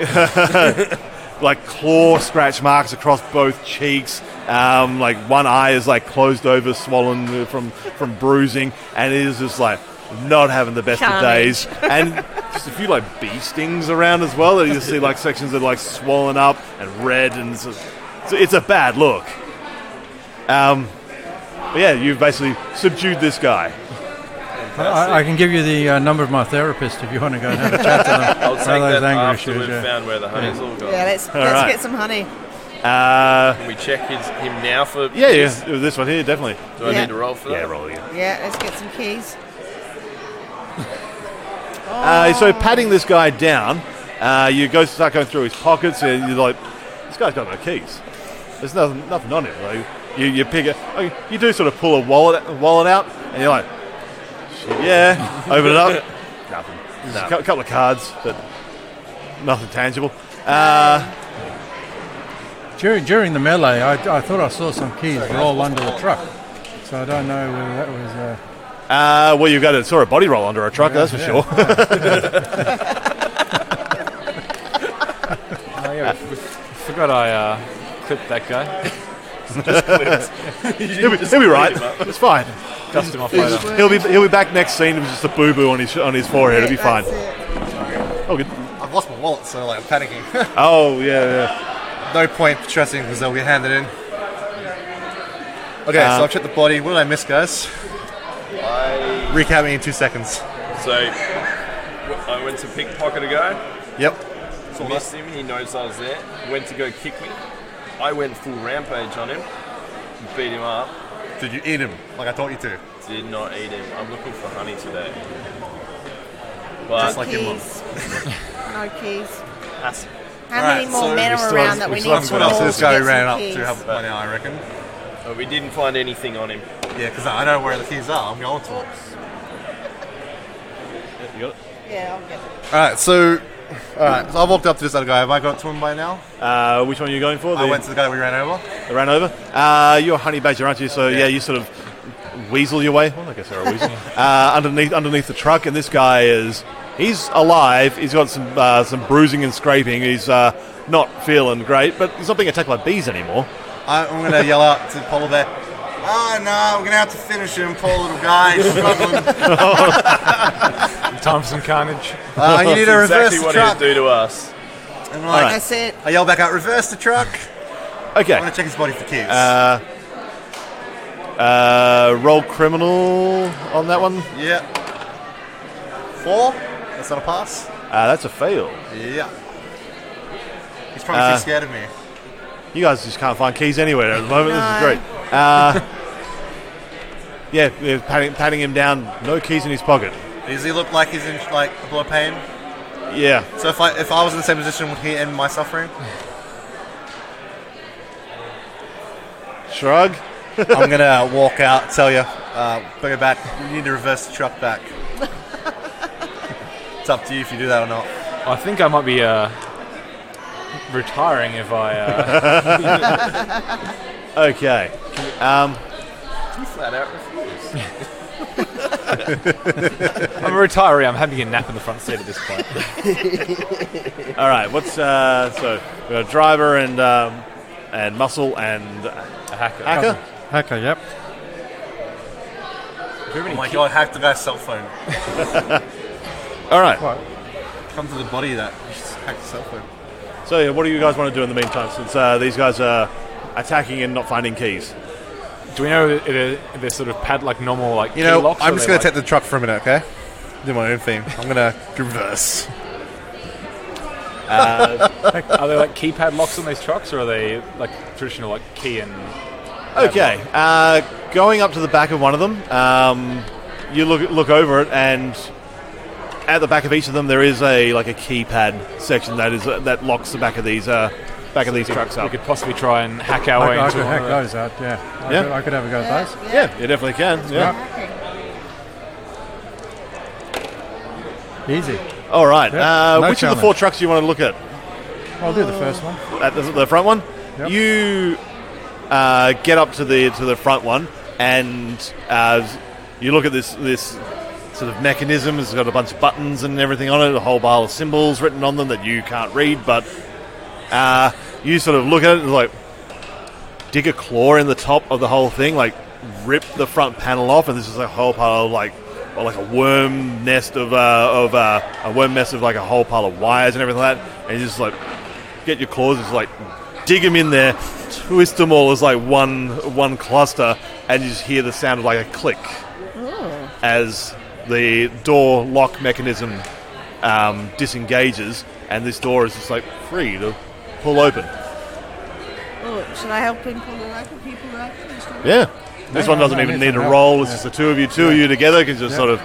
like claw scratch marks across both cheeks. Like one eye is like closed over, swollen from bruising, and it is just like not having the best of Carnage. days. And just a few like bee stings around as well. That you see like sections that are like swollen up and red, and it's a bad look. But yeah, you've basically subdued this guy. I can give you the number of my therapist if you want to go and have a chat to them. I'll take About those that anger after issues, we've yeah. found where the honey's all gone. Yeah, let's right. get some honey. Can we check him now for... Yeah, this one here definitely. Do I Yeah. need to roll for that? Yeah, roll again. Yeah, let's get some keys. So patting this guy down, you start going through his pockets, and you're like, this guy's got no keys. There's nothing on him. Like, you pick it. You do sort of pull a wallet out, and you're like, shit, yeah. Open it up. Nothing. There's a couple of cards, but nothing tangible. During the melee, I thought I saw some keys roll under the truck. So I don't know whether that was... Well, you've got saw a body roll under a truck, that's for sure. Oh, yeah, we forgot I clipped that guy. He'll be right. It's fine. Dust him off later. He'll be back next scene with just a boo-boo on his forehead. It'll be fine. That's it. Oh, good. I've lost my wallet, so like I'm panicking. Oh, yeah. No point stressing because they'll get handed in. Okay, so I've checked the body. What did I miss, guys? Recap me in 2 seconds. So, I went to pickpocket a guy. Yep. Missed him. He knows I was there. Went to go kick me. I went full rampage on him. Beat him up. Did you eat him like I taught you to? Did not eat him. I'm looking for honey today. But Just like your mum. Keys. No keys. that's- How Alright, many more so men we are still around have- that we we still need haven't to got else roll to this to guy get who ran some up keys? to have by now, I reckon. we didn't find anything on him. Yeah, because I know where the keys are. I'm going to. You got it? Yeah, I'll get it. Alright, so I've walked up to this other guy. Have I got to him by now? Which one are you going for? I went to the guy that we ran over. Ran over. You're a honey badger, aren't you? So yeah, you sort of weasel your way. Well, I guess they're a weasel. underneath the truck, and this guy he's alive. He's got some bruising and scraping. He's not feeling great, but he's not being attacked by bees anymore. I'm going to yell out to the polar bear, "Oh, no, we're going to have to finish him, poor little guy. He's struggling." Time for some carnage. You need to reverse Exactly the what truck. he'd do to us. And I'm like, That's it. I yell back out, "Reverse the truck." I Okay. want to check his body for keys. Roll criminal on that one. Yeah. 4. That's not a pass. That's a fail. Yeah. He's probably too scared of me. You guys just can't find keys anywhere at the moment. This is No. great. Yeah, patting him down. No keys in his pocket. Does he look like he's in like a blow of pain? Yeah. So if I was in the same position, would he end my suffering? Shrug. I'm gonna walk out, tell you, bring it back. You need to reverse the truck back. It's up to you if you do that or not. I think I might be retiring if I. Okay. You flat out refuse. I'm a retiree. I'm having a nap in the front seat at this point. All right. What's so we got driver and muscle and A hacker. hacker. Hacker, yep. Oh my god, hack the guy's cell phone. All right. What? Come to the body of that. Just hack the cell phone. So yeah, what do you guys want to do in the meantime? Since these guys are attacking and not finding keys. Do we know if they're sort of pad like normal like You key know, locks? I'm or just they gonna like- take the truck for a minute, okay? Do my own thing. I'm gonna reverse. Are they like keypad locks on these trucks, or are they like traditional like key and? Okay. Going up to the back of one of them, you look over it, and at the back of each of them there is a keypad section that locks the back of these trucks We up. could possibly try and hack our way I into could one hack of those out, yeah. I could have a go at those. Yeah, you definitely can. Yeah. Easy. All right. Yep. No Which of the challenge. 4 trucks do you want to look at? I'll do the first one. At the front one. Yep. You get up to the front one, and you look at this sort of mechanism. It's got a bunch of buttons and everything on it, a whole pile of symbols written on them that you can't read, but you sort of look at it and like dig a claw in the top of the whole thing, like rip the front panel off, and this is a whole pile of like a worm nest of a worm nest of like a whole pile of wires and everything like that, and you just like get your claws, just like dig them in there, twist them all as like one cluster, and you just hear the sound of like a click as the door lock mechanism disengages, and this door is just like free to pull open. Oh, should I help him pull it open? People open? Yeah. This one doesn't even need a roll. It's just the two of you together can just sort of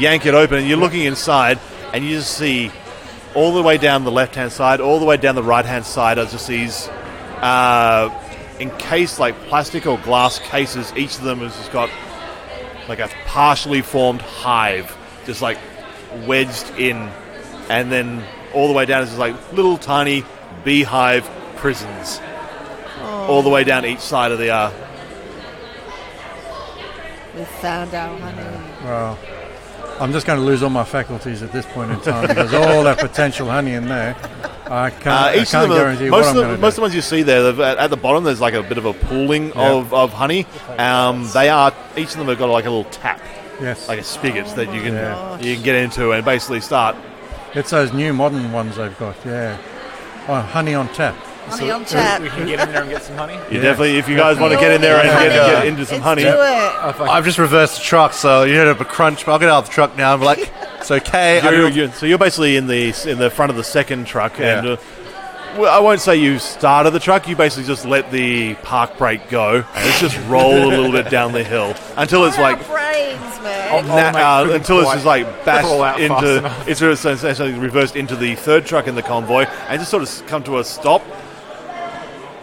yank it open, and you're looking inside, and you just see all the way down the left-hand side, all the way down the right-hand side are just these encased like plastic or glass cases. Each of them has just got like a partially formed hive, just like wedged in, and then all the way down is just like little tiny beehive prisons. All the way down each side of the We found our honey. Well, I'm just going to lose all my faculties at this point in time because all that potential honey in there, I can't guarantee what I'm going to do. Most of the ones you see there, at the bottom, there's like a bit of a pooling of honey. Each of them have got like a little tap, Yes. like a spigot that you can Yeah. you can get into and basically start. It's those new modern ones they've got, yeah. Oh, honey on tap. Honey on tap. We can get in there and get some honey. You definitely, if you guys want to get in there and get into some honey. Let's do it. I've just reversed the truck, so you heard a crunch, but I'll get out of the truck now and be like, it's okay. So you're basically in the front of the second truck, Yeah. and well, I won't say you started the truck. You basically just let the park brake go, and it's just roll a little bit down the hill until it's like brains, man. until it's just like roll out bashed fast into enough. it's essentially reversed into the third truck in the convoy, and just sort of come to a stop.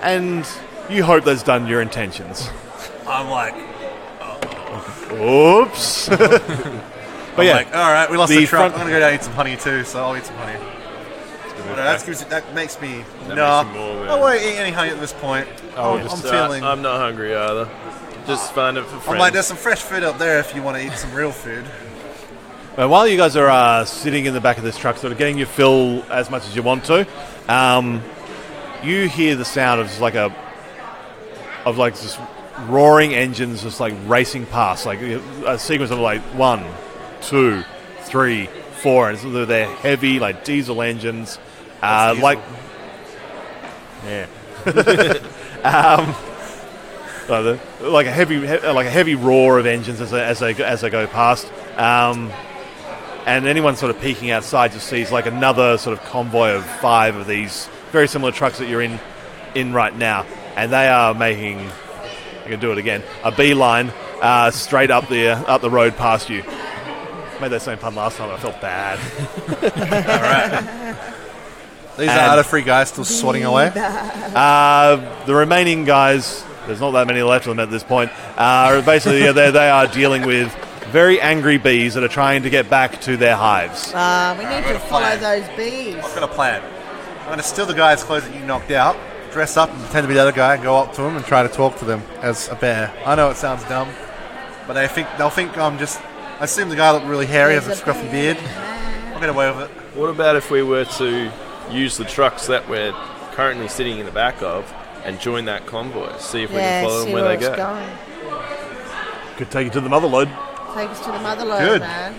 And you hope that's done your intentions. I'm like, Oops. But I'm yeah, like, all right, we lost the the truck. front- I'm gonna go down and eat some honey too, so I'll eat some honey. That makes me That no. makes you more, I man. won't eat any honey at this point. I'm feeling. I'm not hungry either. Just find it for friends. I'm like, there's some fresh food up there if you want to eat some real food. while you guys are sitting in the back of this truck, sort of getting your fill as much as you want to, you hear the sound of just like just roaring engines just like racing past, like a sequence of like 1, 2, 3, 4, and so they're heavy like diesel engines, like yeah, like a heavy roar of engines as they go past, and anyone sort of peeking outside just sees like another sort of convoy of 5 of these very similar trucks that you're in right now, and they are making, I can do it again, a beeline straight up the road past you. Made that same pun last time. I felt bad. All right. These are other 3 guys still swatting away. The remaining guys, there's not that many left of them at this point. Basically, they are dealing with very angry bees that are trying to get back to their hives. We need to follow those bees. I've got a plan. I'm going to steal the guy's clothes that you knocked out, dress up and pretend to be the other guy, and go up to him and try to talk to them as a bear. I know it sounds dumb, but they'll think I'm just... I assume the guy looked really hairy, has a scruffy beard. I'll get away with it. What about if we were to use the trucks that we're currently sitting in the back of and join that convoy? See if we can follow them where they go. Going. Could take you to the mother lode. Take us to the mother lode, Good. man.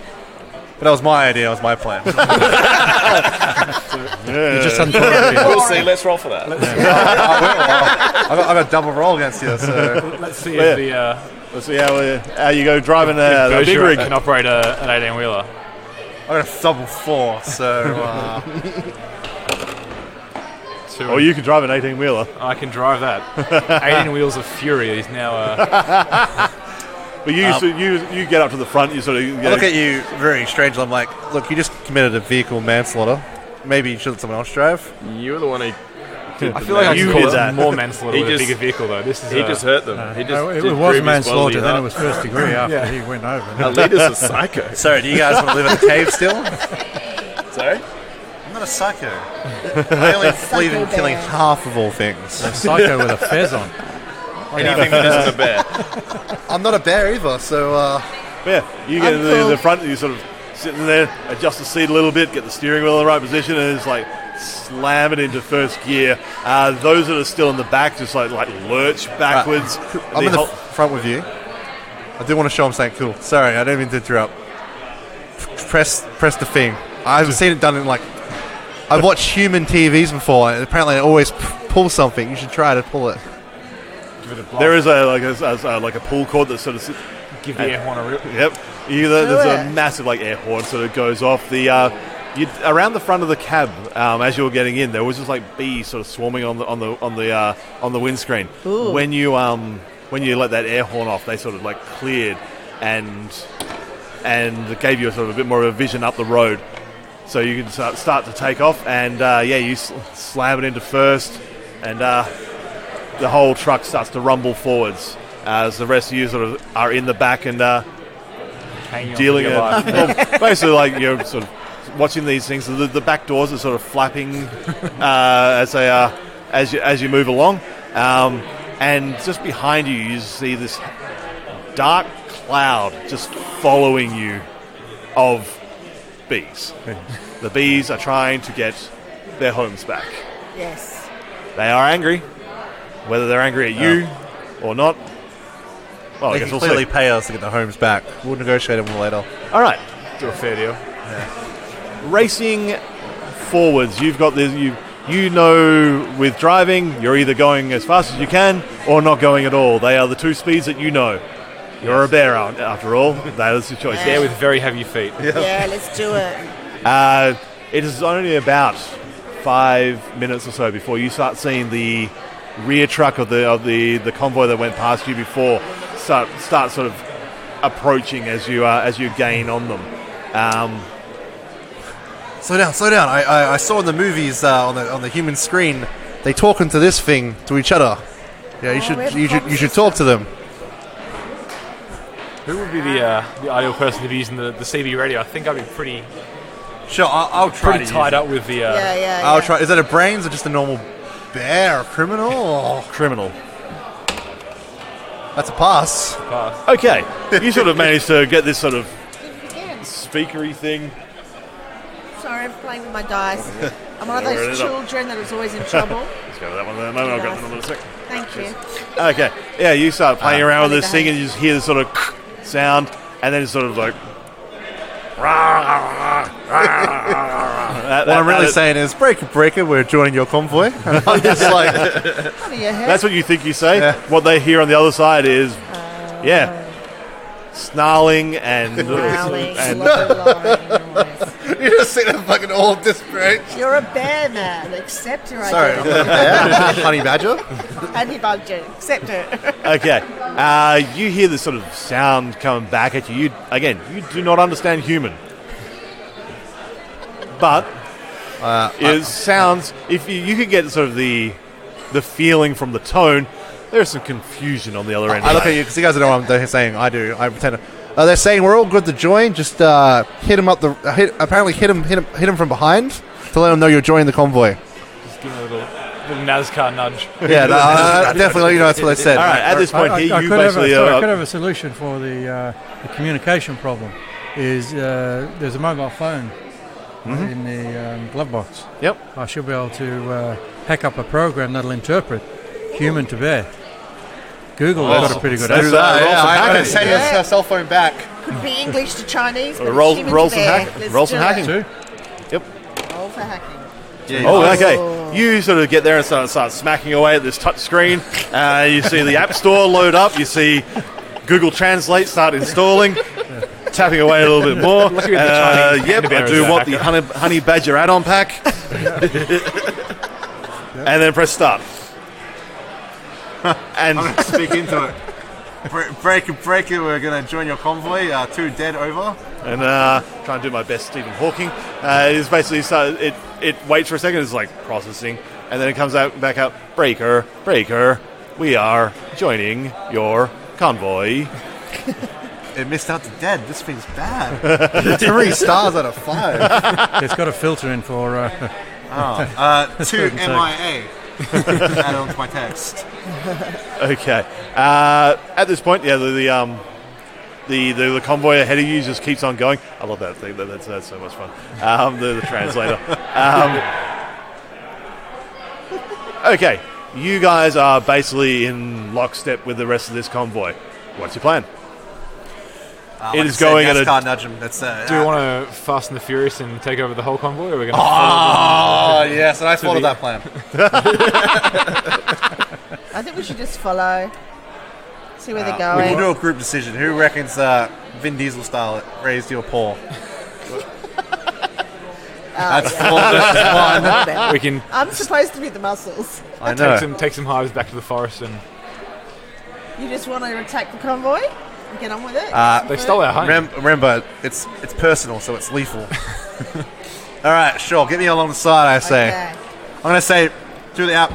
But that was my idea, that was my plan. You just hadn't thought of it. We'll see. Let's roll for that. I got a double roll against you, so... Let's see if the Let's see how you go driving a big Bergerac rig. can operate an 18-wheeler. I got a double 4, so... Or you can drive an 18-wheeler. I can drive that. 18 wheels of fury is now... But you get up to the front. You sort of I look at you very strangely. I'm like, look, you just committed a vehicle manslaughter. Maybe you should let someone else drive. You're the one who... I feel like I You can call did it that. more manslaughter with a just- bigger vehicle, though. This is He just hurt them. He just It did was previous manslaughter, bodily then it harm. was first degree after he went over. Our leader's a psycho. Sorry, do you guys want to live in a cave still? Sorry? I'm not a psycho. I only believe in killing bear. half of all things. Psycho with a fez on. Anything that isn't a bear. I'm not a bear either, so... yeah, you get I'm to cool. the front. You sort of sitting there, adjust the seat a little bit, get the steering wheel in the right position, and it's like slam it into first gear. Those that are still in the back just like lurch backwards. I'm in the front with you. I do want to show them something cool. Sorry, I don't mean to interrupt. Press the thing. I've seen it done in like... I've watched human TVs before, and apparently it always pulls something. You should try to pull it. There is a pull cord that sort of Give the air horn a rip. Yep. There's a it. massive air horn sort of goes off. The around the front of the cab as you were getting in, there was just bees sort of swarming on the windscreen. Ooh. When you let that air horn off, they sort of cleared and it gave you a sort of a bit more of a vision up the road, so you can start to take off. And you slam it into first, and the whole truck starts to rumble forwards as the rest of you sort of are in the back and Hanging on dealing for your life. well, basically you're sort of watching these things. The back doors are sort of flapping as you move along, and just behind you see this dark cloud just following you of bees. The bees are trying to get their homes back. Yes. They are angry. Whether they're angry at you or not, well, I They guess can we'll clearly see. pay us to get the homes back. We'll negotiate them later. All right. Do a fair deal. Racing forwards, you've got this. You know, with driving, you're either going as fast as you can or not going at all. They are the two speeds that you know. You're a bear, after all. That is the choice. There with very heavy feet. Yeah, let's do it. It is only about 5 minutes or so before you start seeing the rear truck of the convoy that went past you before start sort of approaching as you gain on them. Slow down. I saw in the movies on the human screen, they talk into this thing to each other. Yeah, you should talk to them. Who would be the ideal person to be using the CB radio? I think I'd be pretty Sure, I'll try pretty to tied use up with the... Yeah. I'll try. Is that a brains or just a normal bear? A criminal? Or- Criminal. That's a pass. path. Okay, you sort of managed to get this sort of Again. speakery thing. Sorry. sorry for playing with my dice. I'm one of Where those it is. children that is always in trouble. Let's go with that one at the moment. I'll grab the number in a second. Thank you. Okay. Yeah, you start playing around with I'll this leave thing, and you just hear the sort of sound, and then it's sort of like. What I'm really saying is, breaker, we're joining your convoy. And I'm just like, Out of your head. That's what you think you say. Yeah. What they hear on the other side is, snarling and Growling, and slow-blowing noise. you just see them fucking all disparate. You're a bear man. Accept your Sorry, I'm identity. not a honey badger. Honey badger. Accept it. okay. You hear this sort of sound coming back at you. You do not understand human, but it sounds. If you could get sort of the feeling from the tone, there's some confusion on the other end. I of look that. at you because you guys don't know what I'm saying. I do. I pretend. They're saying we're all good to join. Just hit him up the. Apparently, hit him from behind to let him know you're joining the convoy. Just give me a little NASCAR nudge. Yeah, definitely. Let you know that's what they said. All right. At this point, here, you could basically I could have a solution for the communication problem. Is there's a mobile phone in the glove box. Yep. I should be able to hack up a program that'll interpret human to bear. Google has got a pretty good that's app. that. I send your cell phone back. Could be English to Chinese. But Roll human some to bear. hacking. Let's Roll some do it. hacking. Too. Roll for hacking. Oh, okay. You sort of get there and start smacking away at this touch screen. You see the App Store load up. You see Google Translate start installing. Tapping away a little bit more. Look at the Chinese Yep, Honey I Bear do as a want the honey Badger add-on pack. And then press start. And I'm going to speak into it. Breaker, we're going to join your convoy. 2 dead over. and try and do my best Stephen Hawking. It's basically it waits for a second. It's like processing, and then it comes back out. Breaker, we are joining your convoy. It missed out to dead. This thing's bad. 3 stars out of 5. It's got a filter in for. 2 MIA. Add on to my text. Okay. At this point, yeah, the convoy ahead of you just keeps on going. I love that thing. That's so much fun. The translator. Okay, you guys are basically in lockstep with the rest of this convoy. What's your plan? It is going at a. NASCAR nudge him. That's, Do we want to Fast and the Furious and take over the whole convoy, or are we going to? Oh, yes, and I followed that plan. I think we should just follow. See where they're We going. can do a group decision. Who reckons Vin Diesel style raised your paw? That's 4 versus 1. We can I'm supposed to be the muscles. I know. take some hives back to the forest, and You just want to attack the convoy and get on with it. they stole our home. Remember, it's personal, so it's lethal. All right, sure. Get me along the side, I say. Okay. I'm going to say, through the app,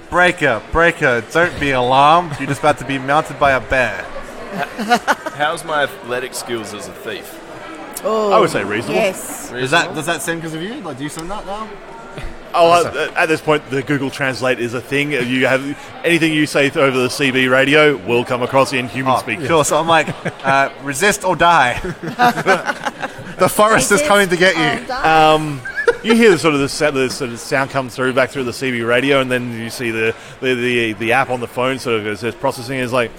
Breaker, don't be alarmed. You're just about to be mounted by a bear. How's my athletic skills as a thief? Oh, I would say reasonable. yes. Does that send because of you? Like, do you send that now? At this point, the Google Translate is a thing. You have anything you say over the CB radio will come across in human speak. Cool. So I'm like, resist or die. The forest is coming to get you. You hear the sort of sound come through back through the CB radio, and then you see the app on the phone sort of says processing is like,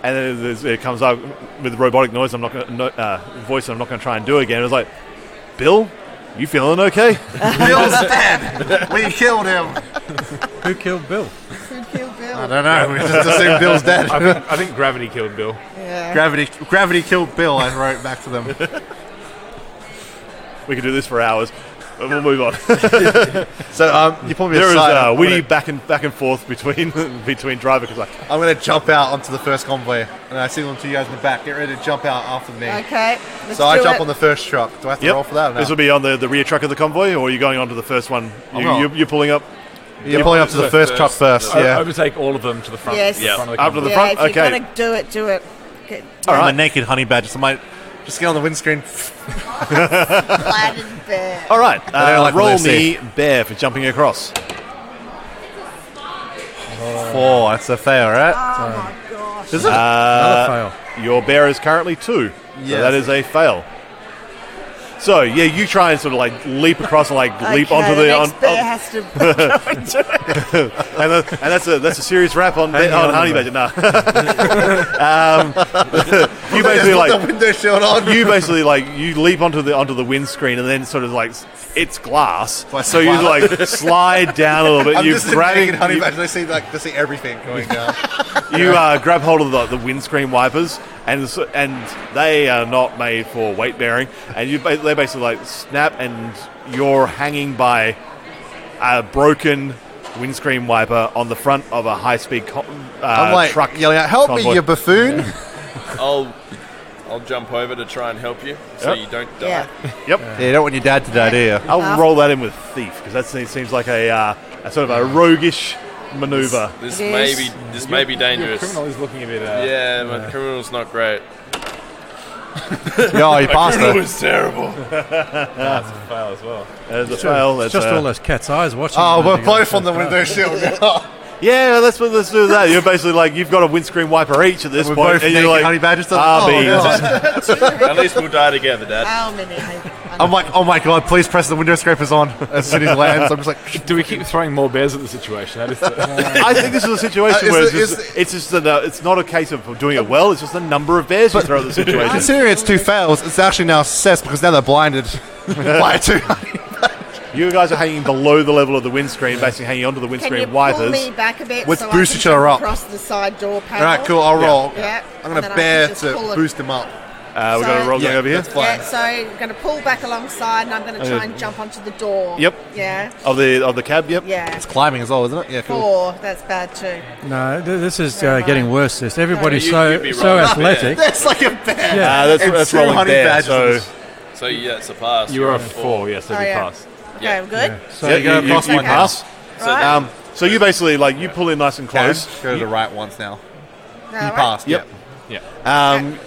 and then it comes up with robotic noise. I'm not going voice. I'm not going to try and do it again. It's like, Bill, you feeling okay? Bill's dead. We killed him. Who killed Bill? Who killed Bill? I don't know. We just assumed Bill's dead. I think gravity killed Bill. Yeah. Gravity killed Bill. I wrote back to them. We could do this for hours. But we'll move on. So you pulled me There is aside. witty back and forth between driver because I'm going to jump out onto the first convoy, and I signal to you guys in the back. Get ready to jump out after me. Okay. Let's So I do jump it. on the first truck. Do I have to roll for that? Or no? This will be on the rear truck of the convoy, or are you going onto the first one? You're pulling up. You're pulling up to the first truck first. Yeah. Overtake all of them to the front. Yes. Front of the Up to convoy. the front. Yeah, if Okay. you're going to do it, do it. Get All I'm right. a naked honey badger, so I might just get on the windscreen. flattened bear. All right. don't like Roll what they me bear for jumping across. 4. That's a fail, right? Oh my gosh. Is it? Another fail. Your bear is currently 2. So Yes. that is a fail. So yeah, you try and sort of like leap across and like leap onto the next bear has to and that's a serious wrap on Honey Badger. No. You basically Put like the window shield on. you basically like you leap onto the windscreen and then sort of like it's glass, so you like slide down a little bit. I'm You just grabbing Honey Badger. They see everything going down. you grab hold of the windscreen wipers, and they are not made for weight bearing, and they basically like snap, and you're hanging by a broken windscreen wiper on the front of a high-speed I'm like truck. yelling out, "Help convoy. me, you buffoon!" I'll jump over to try and help you so you don't die. Yeah. Yep. Yeah, you don't want your dad to die, do you? I'll roll that in with thief because that seems like a sort of a roguish maneuver. This It may is. be Your dangerous. criminal is looking a bit. Yeah, my criminal's not great. Yeah, you passed Criminal it. is terrible. That's a fail as well. There's a fail. It's just all those cat's eyes watching. Oh, them we're as you go both so on the fast. window shield. Yeah, let's do that. You're basically like you've got a windscreen wiper each at this We're point, both and naked you're like, Honey Badgers. Bees. At least we'll die together, Dad. How many? I'm like, oh my god, please press the window scrapers on as soon as he lands. I'm just like, Do we keep throwing more bears at the situation? That is the, I think this is a situation Is where it- it's not a case of doing it well. It's just the number of bears you throw at the situation. considering it's 2 fails, it's actually now cess because now they're blinded by 2. You guys are hanging below the level of the windscreen, basically hanging onto the Can windscreen you pull wipers. me back a bit Let's so boost I can each other jump up. across the side door All panel? right, cool. I'll roll. Yeah. I'm and gonna then I bear can just to pull it. boost him up. We're going to roll Yeah, over here. that's fine. Yeah, so I'm going to pull back alongside, and I'm going to try and jump onto the door. Yep. Yeah. Of the cab. Yep. Yeah. It's climbing as well, isn't it? Yeah, cool. 4. That's bad too. No, this is getting worse. This everybody's you'd be so rolling athletic. That's like a bear. Yeah. That's two rolling honey bear. badgers. So So yeah, it's a pass. you were on 4, yes, so Oh, we yeah. passed. Okay, we're good. So yeah, you go across you one pass. Right. So you basically like you pull in nice and Karen, close. go to the right once now. No, You right. passed. Yep. Yeah.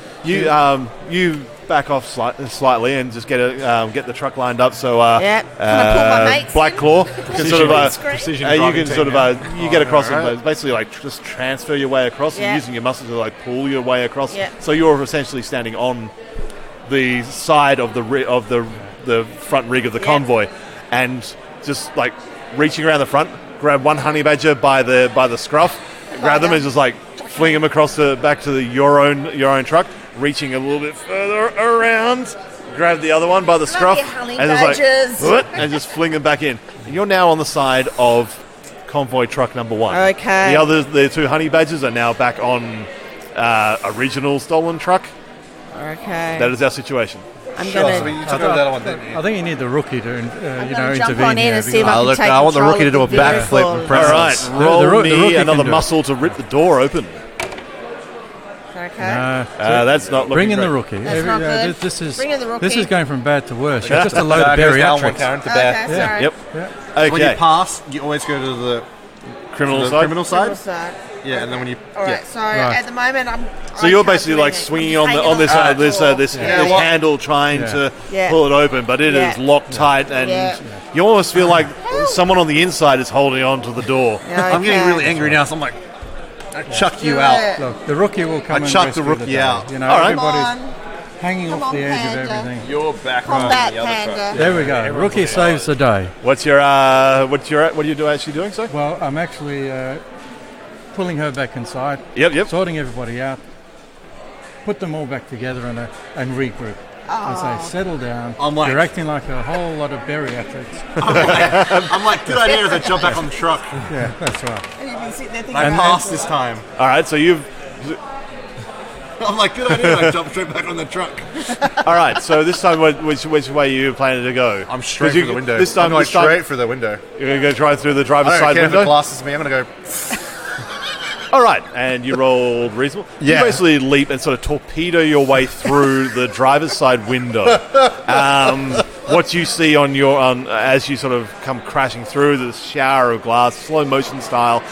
You back off slightly and just get the truck lined up. So Yeah. Can I pull my mates Black in? Claw can sort of Precision you driving can team, sort yeah. of you get across and basically like just transfer your way across Yeah. and using your muscles to like pull your way across. Yeah. So you're essentially standing on the side of the front rig of the Yeah. convoy, and just like reaching around the front, grab one honey badger by the scruff, grab them and just like fling them across back to your own truck, reaching a little bit further around, grab the other one by the scruff, you, honey and just badgers. like and just fling them back in. And you're now on the side of convoy truck number 1. Okay. The 2 honey badgers are now back on original stolen truck. Okay. That is our situation. I'm Sure, going so to you took over the other one, didn't you? I think you need the rookie to jump intervene on in here and see if because- I can look, take I want the control rookie to of do a the backflip and vehicle. press All us. right, roll the rookie me can another do it. muscle to rip the door open. Okay. That's not looking Bring in great. the rookie. That's not good. This is Bring in the rookie. This is going from bad to worse. You're just a There load of goes down one, bariatrics. Karen, to Okay, bear. sorry. Yep. When you Okay. pass, you always go to the Criminal side. criminal Criminal side. side. Yeah, and then when you All right. So at the moment, So you're basically like swinging on this handle, trying to Yeah. pull it open, but it is Yeah. locked tight, and Yeah. you almost feel like someone on the inside is holding on to the door. I'm getting really angry now, so I'm like, I chuck you Do out. it. Look, the rookie will come I and chucked the rescue rookie day. out. You know, All right. Come everybody's on. hanging Come off on, the edge Panda. of everything. You're back on Combat the other truck. panda. There we go. Rookie saves the day. What are you actually doing, sir? Well, I'm actually pulling her back inside, Yep. sorting everybody out, put them all back together and regroup. I say, settle down. I'm like- You're acting like a whole lot of bariatrics. I'm like, good idea as I jump back on the truck. Yeah, that's right. And you've been sitting there thinking, I passed this time. All right, so you've. I'm like, good idea as I jump straight back on the truck. All right, so this time, which way are you planning to go? I'm straight 'Cause you- through the window. This time, I'm going this time straight through the window. you're going to go try through the I driver's don't side care if it window. blasts me. I'm going to go. All right, and you rolled reasonable. Yeah. You basically leap and sort of torpedo your way through the driver's side window. What you see as you sort of come crashing through this shower of glass, slow motion style,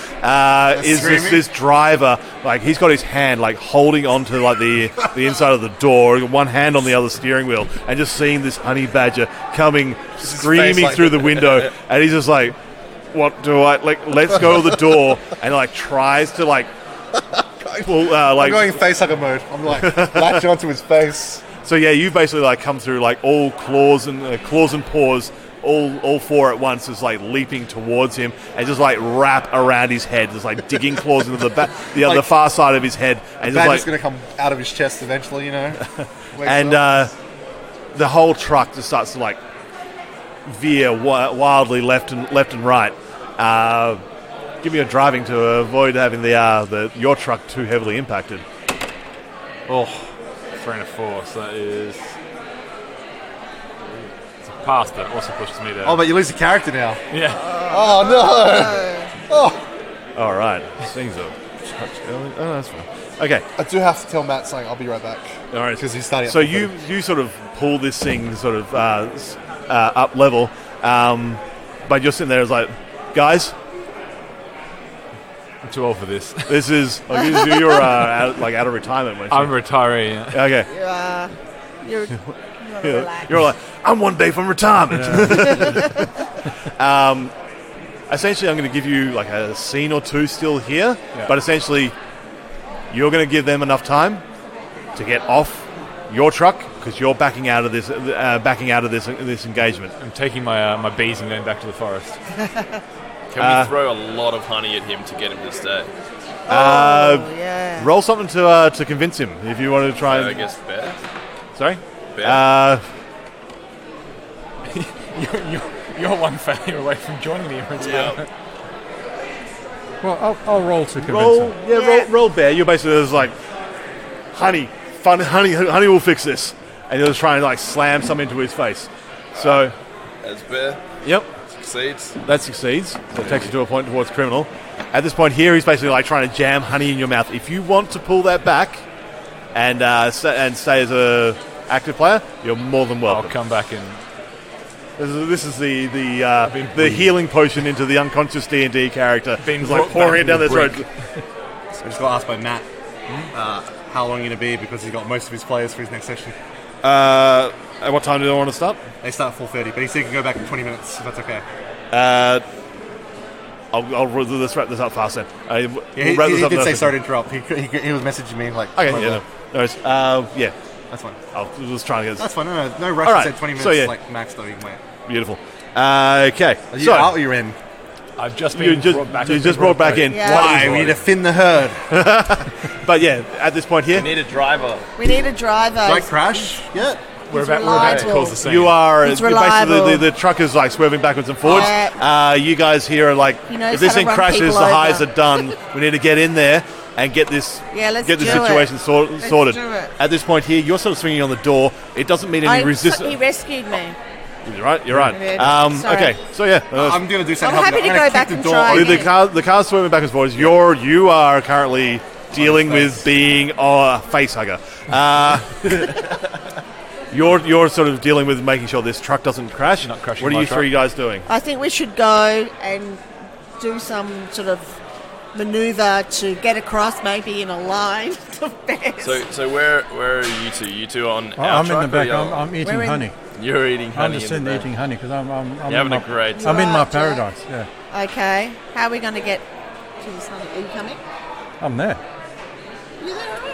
is this driver, like he's got his hand like holding onto like the inside of the door, one hand on the other steering wheel, and just seeing this honey badger coming screaming like- through the window, and he's just like, what do I like? Let's go to the door, and like tries to like pull I'm like. going face hugger mode. I'm like, latch onto his face. So yeah, you basically like come through like all claws and paws, all four at once, is like leaping towards him and just like wrap around his head, just like digging claws into the back, the other far side of his head, and just like going to come out of his chest eventually, you know. and the whole truck just starts to like veer wildly left and right. Give me a driving to avoid having your truck too heavily impacted. Oh, 3 and a 4, so that is... It's a pass that also pushes me there. Oh, but you lose the character now. Yeah. Oh, no. Oh. All right. Things are... Oh, that's fine. Okay. I do have to tell Matt something. I'll be right back. All right. Because he's starting. So you sort of pull this thing sort of up level, but you're sitting there as like, guys, I'm too old for this. this is you're out of retirement. Weren't you? I'm a retiree. Yeah. Okay. You're You're like, I'm one day from retirement. Essentially, I'm going to give you like a scene or two still here, but essentially, you're going to give them enough time to get off your truck because you're backing out of this this engagement. I'm taking my bees and going back to the forest. Can we throw a lot of honey at him to get him to stay? yeah. Roll something to convince him if you want to try. I guess bear. Sorry. Bear. You're one failure away from joining the Emirates. Yeah. Well, I'll roll to convince him. Roll bear. You're basically just like, honey will fix this, and you're just trying to like slam something into his face. So, As bear yep, succeeds. that succedes. So it takes you to a point towards criminal. At this point here, he's basically like trying to jam honey in your mouth. If you want to pull that back and stay as a active player, you're more than welcome. I'll come back and... This is the healing potion into the unconscious D&D character. He's like pouring it down their throat. So I just got asked by Matt how long you're going to be because he's got most of his players for his next session. At what time do they want to start? They start at 4:30, but he said he can go back in 20 minutes if that's okay. Let's wrap this up fast then. He did say sorry to interrupt. He was messaging me like... Okay, yeah, no worries. Yeah. That's fine. I was just trying to get... That's fine. No rush. All right. He said 20 minutes So, yeah. like max though. You can wait. Beautiful. Okay. Are you out or you're in? I've just been brought back. You just brought back in. Yeah. Why? We need to thin the herd. But yeah, at this point here, We need a driver. We need a driver. Do I crash? Yeah. We're about to reliable. cause the scene. you are He's basically reliable. the truck is like swerving backwards and forwards. Yeah. You guys here are like, He knows if this how to thing run crashes, people the highs over. are done. We need to get in there and get this let's get the do situation it. sorted. do it. At this point here, you're sort of swinging on the door. It doesn't mean any He resistance. rescued me. You're right. You're right. I did. Sorry. Okay. So yeah. I'm going to do something. I'm happy to gonna go kick back the and door try open. again. the car's swerving back and forwards. You are currently dealing with being a face hugger. You're sort of dealing with making sure this truck doesn't crash. Not crashing What are my you three guys doing? I think we should go and do some sort of maneuver to get across, maybe in a line of bears. So where are you two? You two on our I'm in truck the or back. you're- I'm eating We're in- honey. You're eating I'm honey just in sitting the there back. eating honey because I'm You're having a great time. I'm in my Right, Jack. paradise. Yeah, Okay, how are we going to get to this honey? Are you coming? I'm there.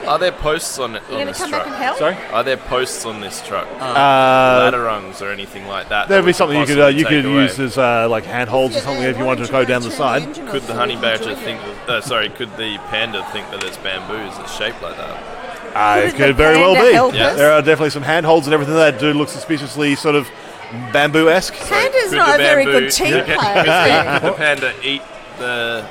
Are there posts on You're going to this come truck? back and help? Sorry. Are there posts on this truck? Ladder rungs or anything like that? There'd that be we something you possibly could take away? use as like handholds or something if you wanted to go down the side. Could the honey badger think that, could the panda think that it's bamboos that's shaped like that? It Could could the very well panda be. help Yeah. us? There are definitely some handholds and everything that do look suspiciously sort of bamboo-esque. Panda's Could not the a very bamboo- good team could- player, is Could the panda eat the...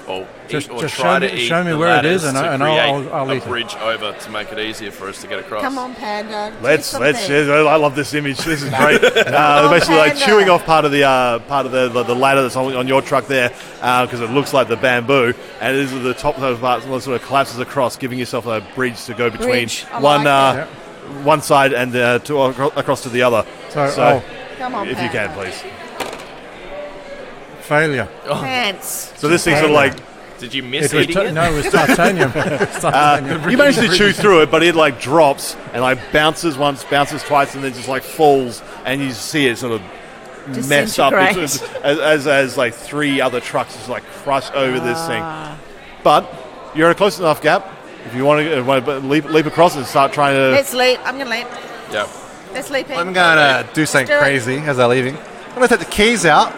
Or Just try to eat show me the where it ladders is and to I'll create eat a it. bridge over to make it easier for us to get across. Come on, Panda. do Let's. something. I love this image. This is great. on, Basically, like Panda. chewing off part of the ladder that's on your truck there, because it looks like the bamboo, and this is the top of part sort of collapses across, giving yourself a bridge to go between Bridge. I like that. one side and across to the other. So, Come on, if you can, Panda. please. failure. Pants. So this thing's sort of like. Did you miss It was eating it? no, it was titanium. You manage to chew through it, but it like drops and like bounces once, bounces twice, and then just like falls, and you see it sort of mess up Disintegrate. as like three other trucks just like crush over this thing. But you're in a close enough gap if you want to leap across and start trying to... Let's leap. I'm going to leap. Yep. Let's leap in. I'm going to do something do it. crazy as they're leaving. I'm going to take the keys out,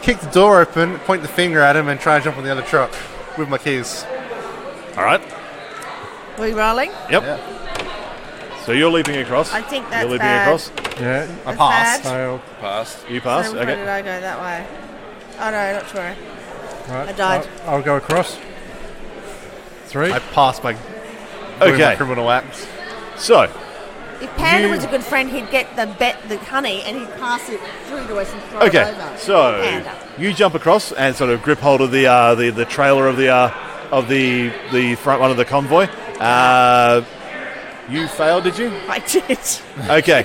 kick the door open, point the finger at him, and try and jump on the other truck with my keys. All right. Are we rolling? Yep. Yeah. So you're leaping across. I think that's You're leaping bad. across. Yeah. I That's passed. bad. Fail. Passed. You pass. So where Okay. did I go? That way. Oh no, not sure. Right. I died. I'll go across. 3. I passed by doing my Okay. criminal acts. So If Panda You- was a good friend, he'd get the honey and he'd pass it through to us and throw it okay. over. So Panda. you jump across and sort of grip hold of the trailer of the front one of the convoy. You failed, did you? I did. Okay.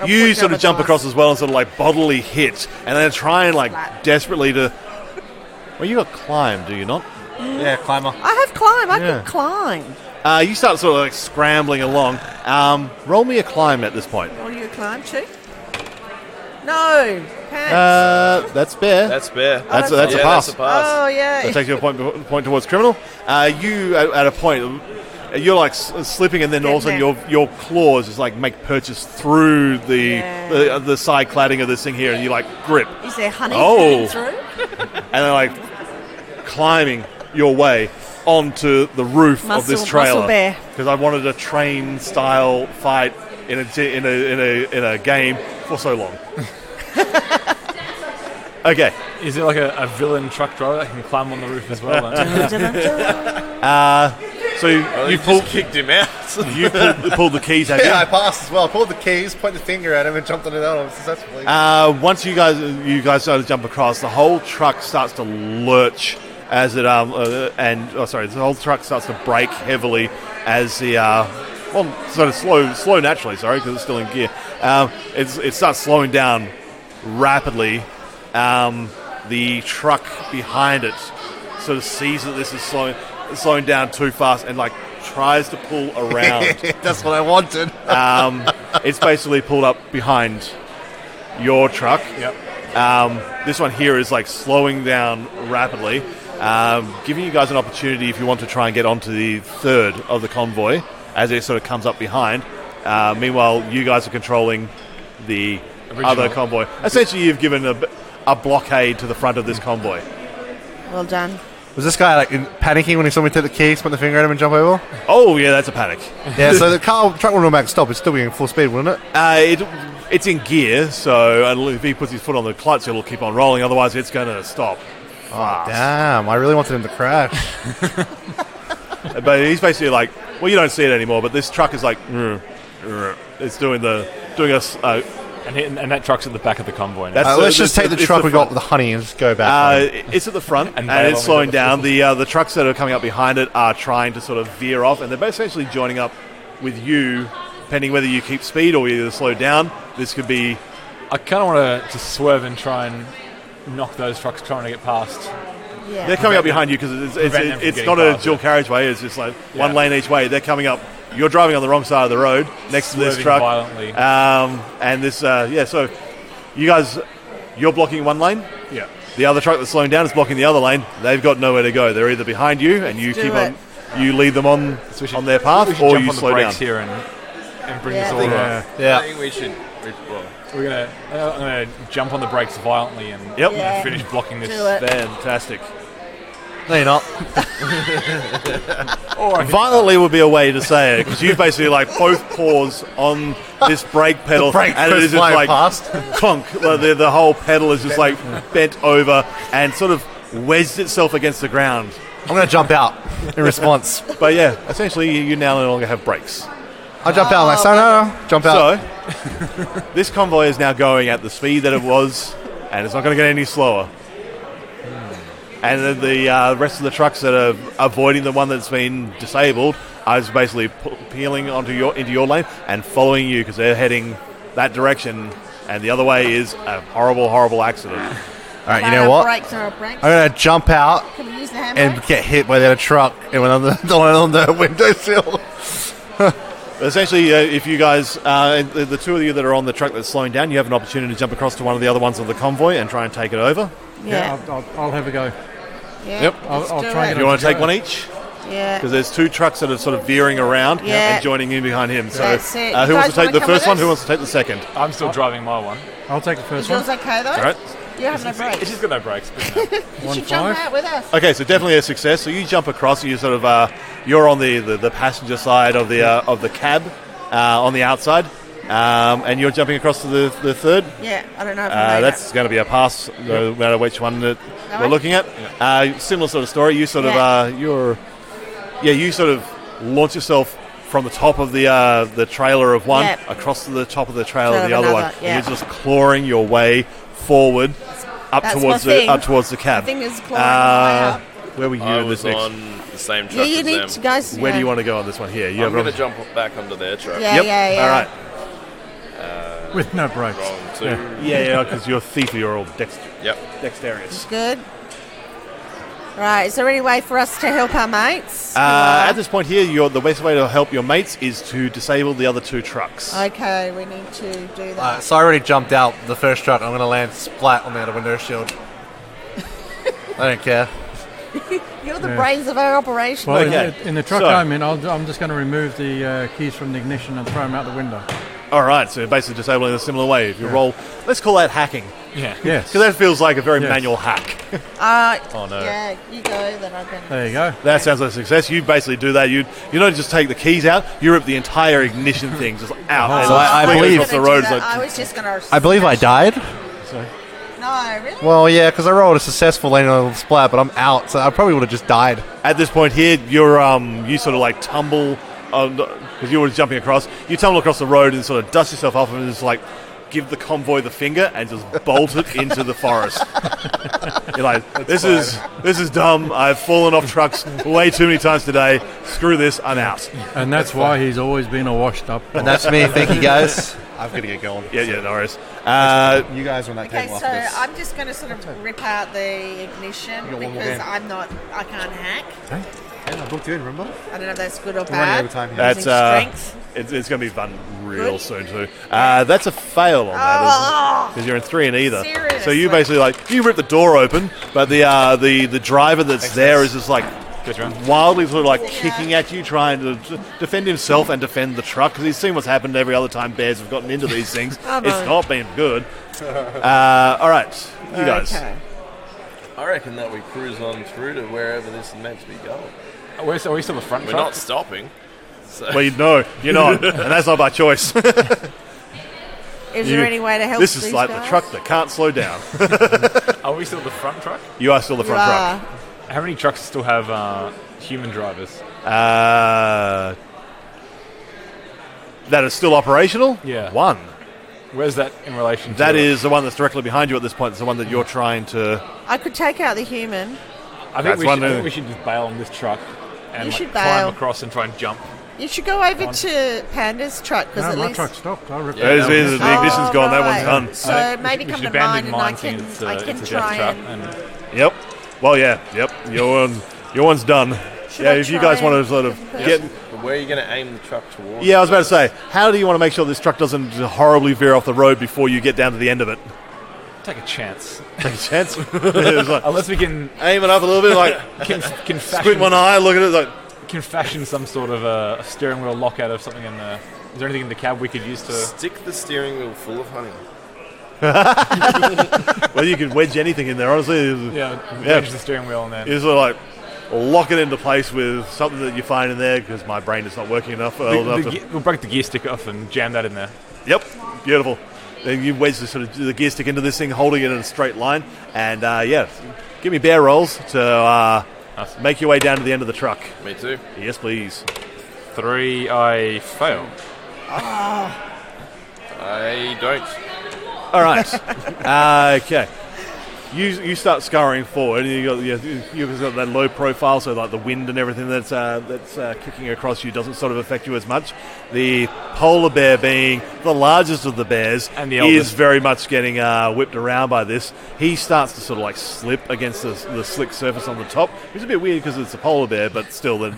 I'll You put sort down of jump the across as well and sort of like bodily hit, and then try and like Flat. desperately to. Well, you got climb, do you not? Yeah, climber. I have climb. I Yeah. can climb. You start sort of like scrambling along. Roll me a climb at this point. Roll you a climb too? No. Pants. That's fair. That's fair. That's that's a yeah, pass. that's a pass. Oh yeah. That takes you a point towards criminal. You at a point, you're like slipping, and then all of a sudden your claws just like make purchase through Yeah. the side cladding of this thing here, and you like grip, Is there honey Oh. coming through? and then like climbing your way onto the roof of this Muscle trailer. bear. Because I wanted a train style fight in a game for so long. Okay. Is it like a villain truck driver that can climb on the roof as well? then? So Well, you you pulled kicked him out. pulled the keys, have you? Yeah, I passed as well. I pulled the keys, pointed the finger at him, and jumped on the other one successfully. Once you guys start to jump across, the whole truck starts to lurch as it the whole truck starts to brake heavily as the sort of slow naturally. Sorry, because it's still in gear. It starts slowing down rapidly. The truck behind it sort of sees that this is slowing down too fast and like tries to pull around. That's what I wanted. It's basically pulled up behind your truck. Yep. This one here is like slowing down rapidly, giving you guys an opportunity if you want to try and get onto the third of the convoy as it sort of comes up behind. Meanwhile, you guys are controlling the other convoy. Essentially, you've given a blockade to the front of this convoy. Well done. Was this guy like panicking when he saw me take the keys, put the finger at him, and jump over? Oh, yeah, that's a panic. Yeah, so the truck will automatic stop. It's still being full speed, wouldn't it? It's in gear, so if he puts his foot on the clutch, it'll keep on rolling. Otherwise, it's going to stop. Damn, I really wanted him to crash. But he's basically like, well, you don't see it anymore, but this truck is like, it's doing us. And that truck's at the back of the convoy now. That's- Let's just take the it's truck the we got front. with the honey and just go back. It's at the front, and bail it's on slowing the down. The trucks that are coming up behind it are trying to sort of veer off, and they're essentially joining up with you, depending whether you keep speed or you slow down. This could be... I kind of want to swerve and try and knock those trucks trying to get past. Yeah. They're coming up behind you because Prevent them from it's getting not a past dual it. carriageway. It's just like one Yeah. lane each way. They're coming up. You're driving on the wrong side of the road next to this Swerving truck. violently. And this, so you guys, you're blocking one lane. Yeah. The other truck that's slowing down is blocking the other lane. They've got nowhere to go. They're either behind you and you Do keep it. on, you lead them on So we should- on their we path, should or jump you on the slow down. brakes here and bring Yeah. this all Yeah. up. Yeah. I think we should. Well, I'm gonna jump on the brakes violently and Yep. Yeah. finish blocking this. Do it. Fantastic. No, you're not. Or I could- Violently would be a way to say it because you basically like both paws on this brake pedal, brake and it goes is just flying like past. clunk. The whole pedal is just like bent over and sort of wedged itself against the ground. I'm going to jump out in response. But yeah, essentially you now no longer have brakes. I jump out. I'm like, no. Jump out. So this convoy is now going at the speed that it was, and it's not going to get any slower. And then the rest of the trucks that are avoiding the one that's been disabled are just basically peeling into your lane and following you because they're heading that direction, and the other way is a horrible, horrible accident. All right, you know what? Brakes are brakes. I'm going to jump out Can we use the handbrake? and get hit by the other truck and went on the windowsill. Essentially, if you guys, the two of you that are on the truck that's slowing down, you have an opportunity to jump across to one of the other ones of the convoy and try and take it over. yeah. I'll have a go. Yeah. Yep. I'll let's do try and it. Do you want to take one each? Yeah. Because there's 2 trucks that are sort of veering around Yeah. and joining in behind him. So That's it. who You wants to guys take the wanna come first with one? us? Who wants to take the second? I'm still driving my one. I'll take the Is first one. yours okay though? All right. You have no brakes. It's just got no brakes. But no. You should jump 1-5. out with us. Okay, so definitely a success. So you jump across. You sort of you're on the passenger side of the cab on the outside, and you're jumping across to the third. Yeah, I don't know if I made That's going to be a pass, no matter which one that we're looking at. Similar sort of story. You sort of you sort of launch yourself from the top of the trailer of one across to the top of the trailer of the other one. Yeah. And you're just clawing your way forward up That's towards my thing. up towards the cab. Fingers clawing my way up. Where were you I in this was next? on the same Yeah, truck you as need them. to guys. Where do you want to go on this one? Here, you I'm have going to jump back onto their truck. Yeah, Yep. yeah. All right. With no brakes. Wrong too. Yeah, because you're thief. You're all Yep. dexterous. Good. Right, is there any way for us to help our mates? At this point here, the best way to help your mates is to disable the other 2 trucks. Okay, we need to do that. So I already jumped out the first truck. I'm going to land splat on the outer window shield. I don't care. You're the brains of our operation. Well, Okay. in the truck So- I'm in, I'm just going to remove the keys from the ignition and throw them out the window. All right, so basically disabling in a similar way. If you roll, let's call that hacking, Yeah. Yes. because that feels like a very Yes. manual hack. Oh no. Yeah, you go, then I can. There you go. That sounds like a success. You basically do that. You don't just take the keys out. You rip the entire ignition thing just out. and So I fling it believe- across the road. It's I like, was just going to. I believe I died. No, really? Well, yeah, because I rolled a successful landing on the splat, but I'm out, so I probably would have just died. at this point here, you sort of like tumble because you were jumping across. You tumble across the road and sort of dust yourself off and just like give the convoy the finger and just bolt it into the forest. You're like, this is dumb. I've fallen off trucks way too many times today. Screw this. I'm out. And that's why he's always been a washed up. And that's me. Thank you, guys. I've got to get going. Yeah, no worries. You guys are on that Okay, table so after this. I'm just going to sort of rip out the ignition got one more because game. I can't hack. I booked you in, remember? I don't know if that's good or running bad. over time here. That's Using strength. it's going to be fun real Good. soon too. That's a fail on that, because you're in 3 and either. Seriously? So you basically you rip the door open, but the driver that's there is just like wildly sort of like kicking at you, trying to defend himself and defend the truck because he's seen what's happened every other time bears have gotten into these things. Oh, It's no. not been good. All right, you guys. Okay. I reckon that we cruise on through to wherever this is meant to be going. Are we still the front We're truck? not stopping. So Well, no, you're not, and that's not by choice. Is there any way to help This is these like guys? the truck that can't slow down. Are we still the front truck? You are still the front truck. How many trucks still have human drivers? That is still operational? Yeah. 1. Where's that in relation to That is the one that's directly behind you at this point. It's the one that you're trying to... I could take out the human. I That's one think thing. we should just bail on this truck and You should climb bail. across and try and jump. You should go over to Panda's truck because No, at my least. truck stopped. I ripped There it is- out. the ignition's gone. That one's right. done. So maybe we come should to mine abandon and I mine can, since I it's can a death try trap. and. Yep. Well, yeah. Yep. Your one's done. Should Yeah, I if you try guys want to and sort of push get... But where are you going to aim the truck towards? Yeah, I was about to say, how do you want to make sure this truck doesn't horribly veer off the road before you get down to the end of it? Take a chance. Take a chance. It's like, Unless we can aim it up a little bit, like can squint fashion, one eye, look at it, like... can fashion some sort of a steering wheel lock out of something in the. Is there anything in the cab we could use to? Stick the steering wheel full of honey. Well, you can wedge anything in there, honestly. Yeah, Yeah. wedge the steering wheel and then. You sort of like lock it into place with something that you find in there because my brain is not working enough. We'll break the gear stick off and jam that in there. Yep, beautiful. Then you wedge the gear stick into this thing, holding it in a straight line, and give me bear rolls to make your way down to the end of the truck. Me too. Yes, please. 3, I fail. I don't. All right. Okay. You start scurrying forward, and you've got that low profile, so like the wind and everything that's kicking across you doesn't sort of affect you as much. The polar bear, being the largest of the bears, And the is eldest. very much getting whipped around by this. He starts to sort of like slip against the slick surface on the top, which is a bit weird because it's a polar bear, but still. Then,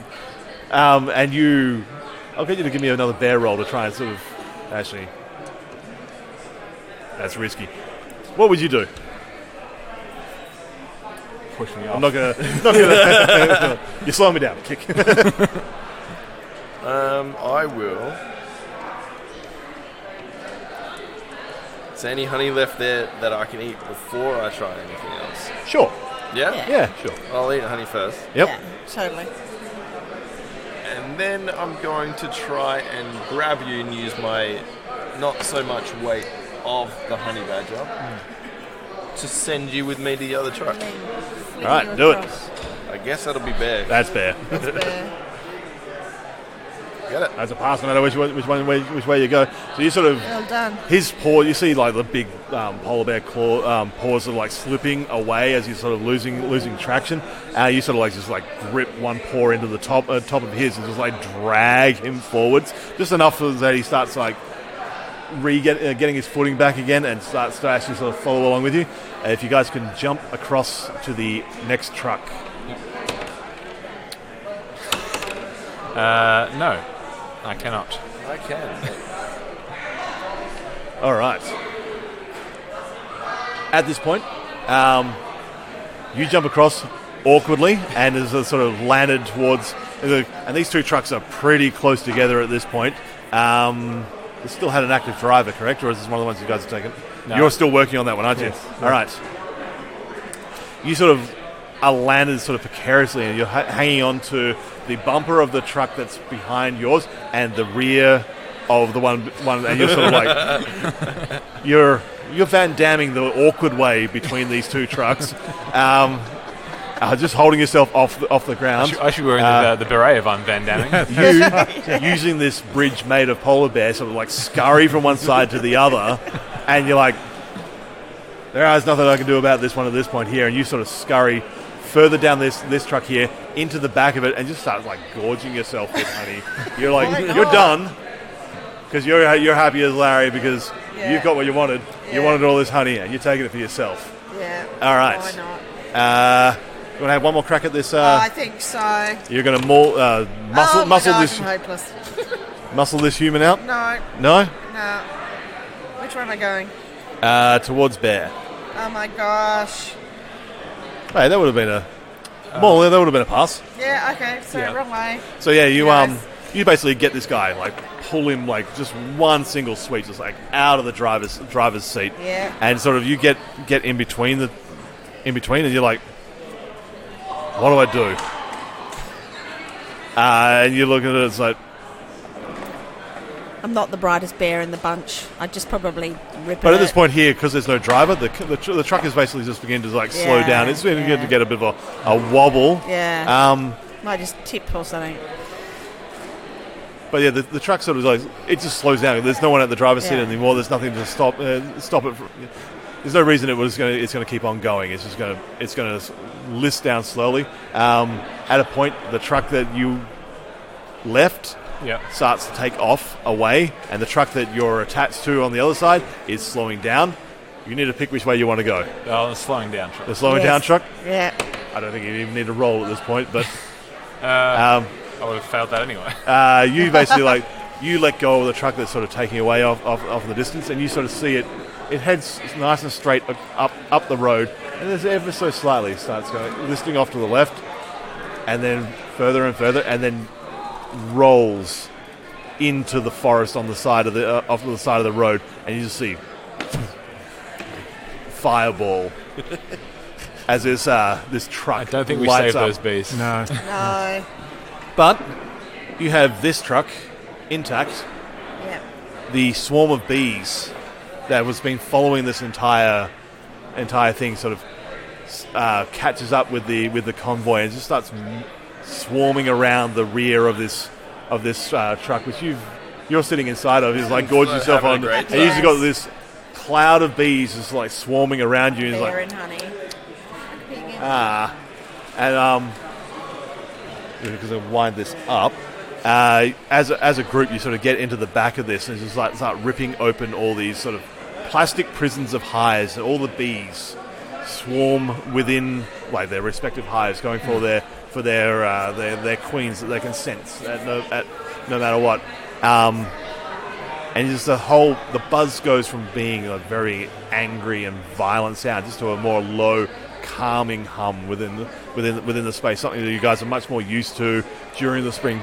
I'll get you to give me another bear roll to try and sort of actually. That's risky. What would you do? push me off. I'm not gonna. You're slowing me down. Kick. I will. Is there any honey left there that I can eat before I try anything else? Sure. Yeah? Yeah, sure. I'll eat honey first. Yep. Yeah, totally. And then I'm going to try and grab you and use my not so much weight of the honey badger to send you with me to the other truck. All right, do it. I guess that'll be bear. That's fair. Get it? That's a pass, no matter which way you go. So you sort of Well done. his paw. You see like the big polar bear claw paws are like slipping away as he's sort of losing traction. You sort of like just like grip one paw into the top of his and just like drag him forwards, just enough so that he starts like getting his footing back again and starts to actually sort of follow along with you. If you guys can jump across to the next truck. No, I cannot. I can. All right. At this point, you jump across awkwardly and is sort of landed towards. And these two trucks are pretty close together at this point. You still had an active driver, correct? Or is this one of the ones you guys have taken? No. You're still working on that one, aren't you? Yes. All right. You sort of are landed sort of precariously and you're hanging on to the bumper of the truck that's behind yours and the rear of the one and you're sort of like you're Van Damming the awkward way between these two trucks, just holding yourself off the ground. I should be wearing the beret if I'm Van Damming. You using this bridge made of polar bear sort of like scurry from one side to the other, and you're like, there's nothing I can do about this one at this point here, and you sort of scurry further down this truck here into the back of it and just start like gorging yourself with honey. You're like, you're done because you're happy as Larry because you've got what you wanted. Yeah. You wanted all this honey and you're taking it for yourself. Yeah. All right. Why not? You want to have one more crack at this? I think so. You're going to Oh my muscle gosh, this I'm hopeless. muscle this human out. No. No. Which way am I going? Towards bear. Oh my gosh. Hey, that would have been that would have been a pass. Yeah, okay, so Yeah. wrong way. So yeah, you Nice. you basically get this guy like pull him like just one single sweep, just like out of the driver's seat. Yeah. And sort of you get in between and you're like, what do I do? And you look at it, it's like, I'm not the brightest bear in the bunch. I'd just probably rip but it. at this point here, because there's no driver, the truck is basically just beginning to like slow Yeah, down. It's beginning yeah. to get a bit of a wobble. Yeah. Might just tip or something. But yeah, the truck sort of like it just slows down. There's no one at the driver's seat Yeah. anymore. There's nothing to stop it. There's no reason it's going to keep on going. It's going to list down slowly. At a point, the truck that you left starts to take off away, and the truck that you're attached to on the other side is slowing down. You need to pick which way you want to go. Oh, the slowing down truck. The slowing Yes. down truck. Yeah. I don't think you even need to roll at this point, but. I would have failed that anyway. You basically you let go of the truck that's sort of taking away off the distance, and you sort of see it heads nice and straight up the road, and there's ever so slightly starts going listing off to the left, and then further and further, and then rolls into the forest on the side of the road, and you just see fireball as this truck. I don't think we lights saved up. those bees. No. No. But you have this truck intact. Yeah. The swarm of bees that was been following this entire thing sort of catches up with the convoy and just starts swarming around the rear of this truck, which you're sitting inside of. Is like gorge yourself having on, a great and you just time. got this cloud of bees just like swarming around you. And it's Bear like, and honey. and because I wind this up, as a group, you sort of get into the back of this and just like start ripping open all these sort of plastic prisons of hives, and all the bees swarm within like their respective hives, going for their queens that they can sense at no matter what. And just the buzz goes from being a very angry and violent sound just to a more low, calming hum within the space, something that you guys are much more used to during the spring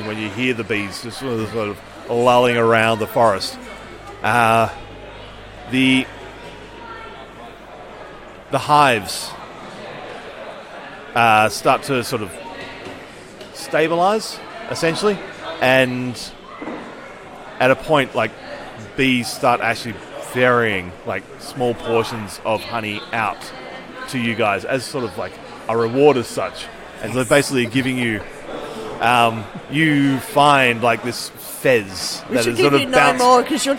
when you hear the bees just sort of lulling around the forest. The hives start to sort of stabilize, essentially, and at a point, like, bees start actually ferrying, like, small portions of honey out to you guys as sort of like a reward as such. And so basically giving you, you find, like, this fez that is sort of bounced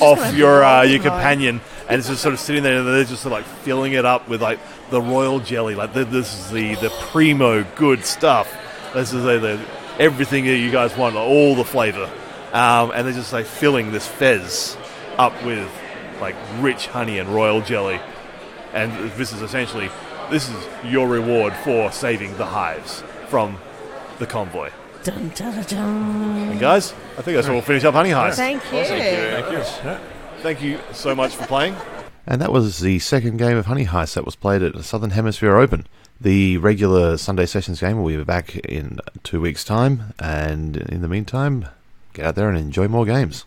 off your companion, and it's just sort of sitting there, and they're just sort of like filling it up with, like, the royal jelly. Like, this is the primo good stuff. This is everything that you guys want, all the flavor, and they're just like filling this fez up with, like, rich honey and royal jelly. And this is your reward for saving the hives from the convoy. Dun, dun, dun, dun. And guys, I think that's where we'll finish up Honey Heist. Thank you. Thank you so much for playing. And that was the second game of Honey Heist that was played at the Southern Hemisphere Open. The regular Sunday Sessions game will be back in 2 weeks' time, and in the meantime, get out there and enjoy more games.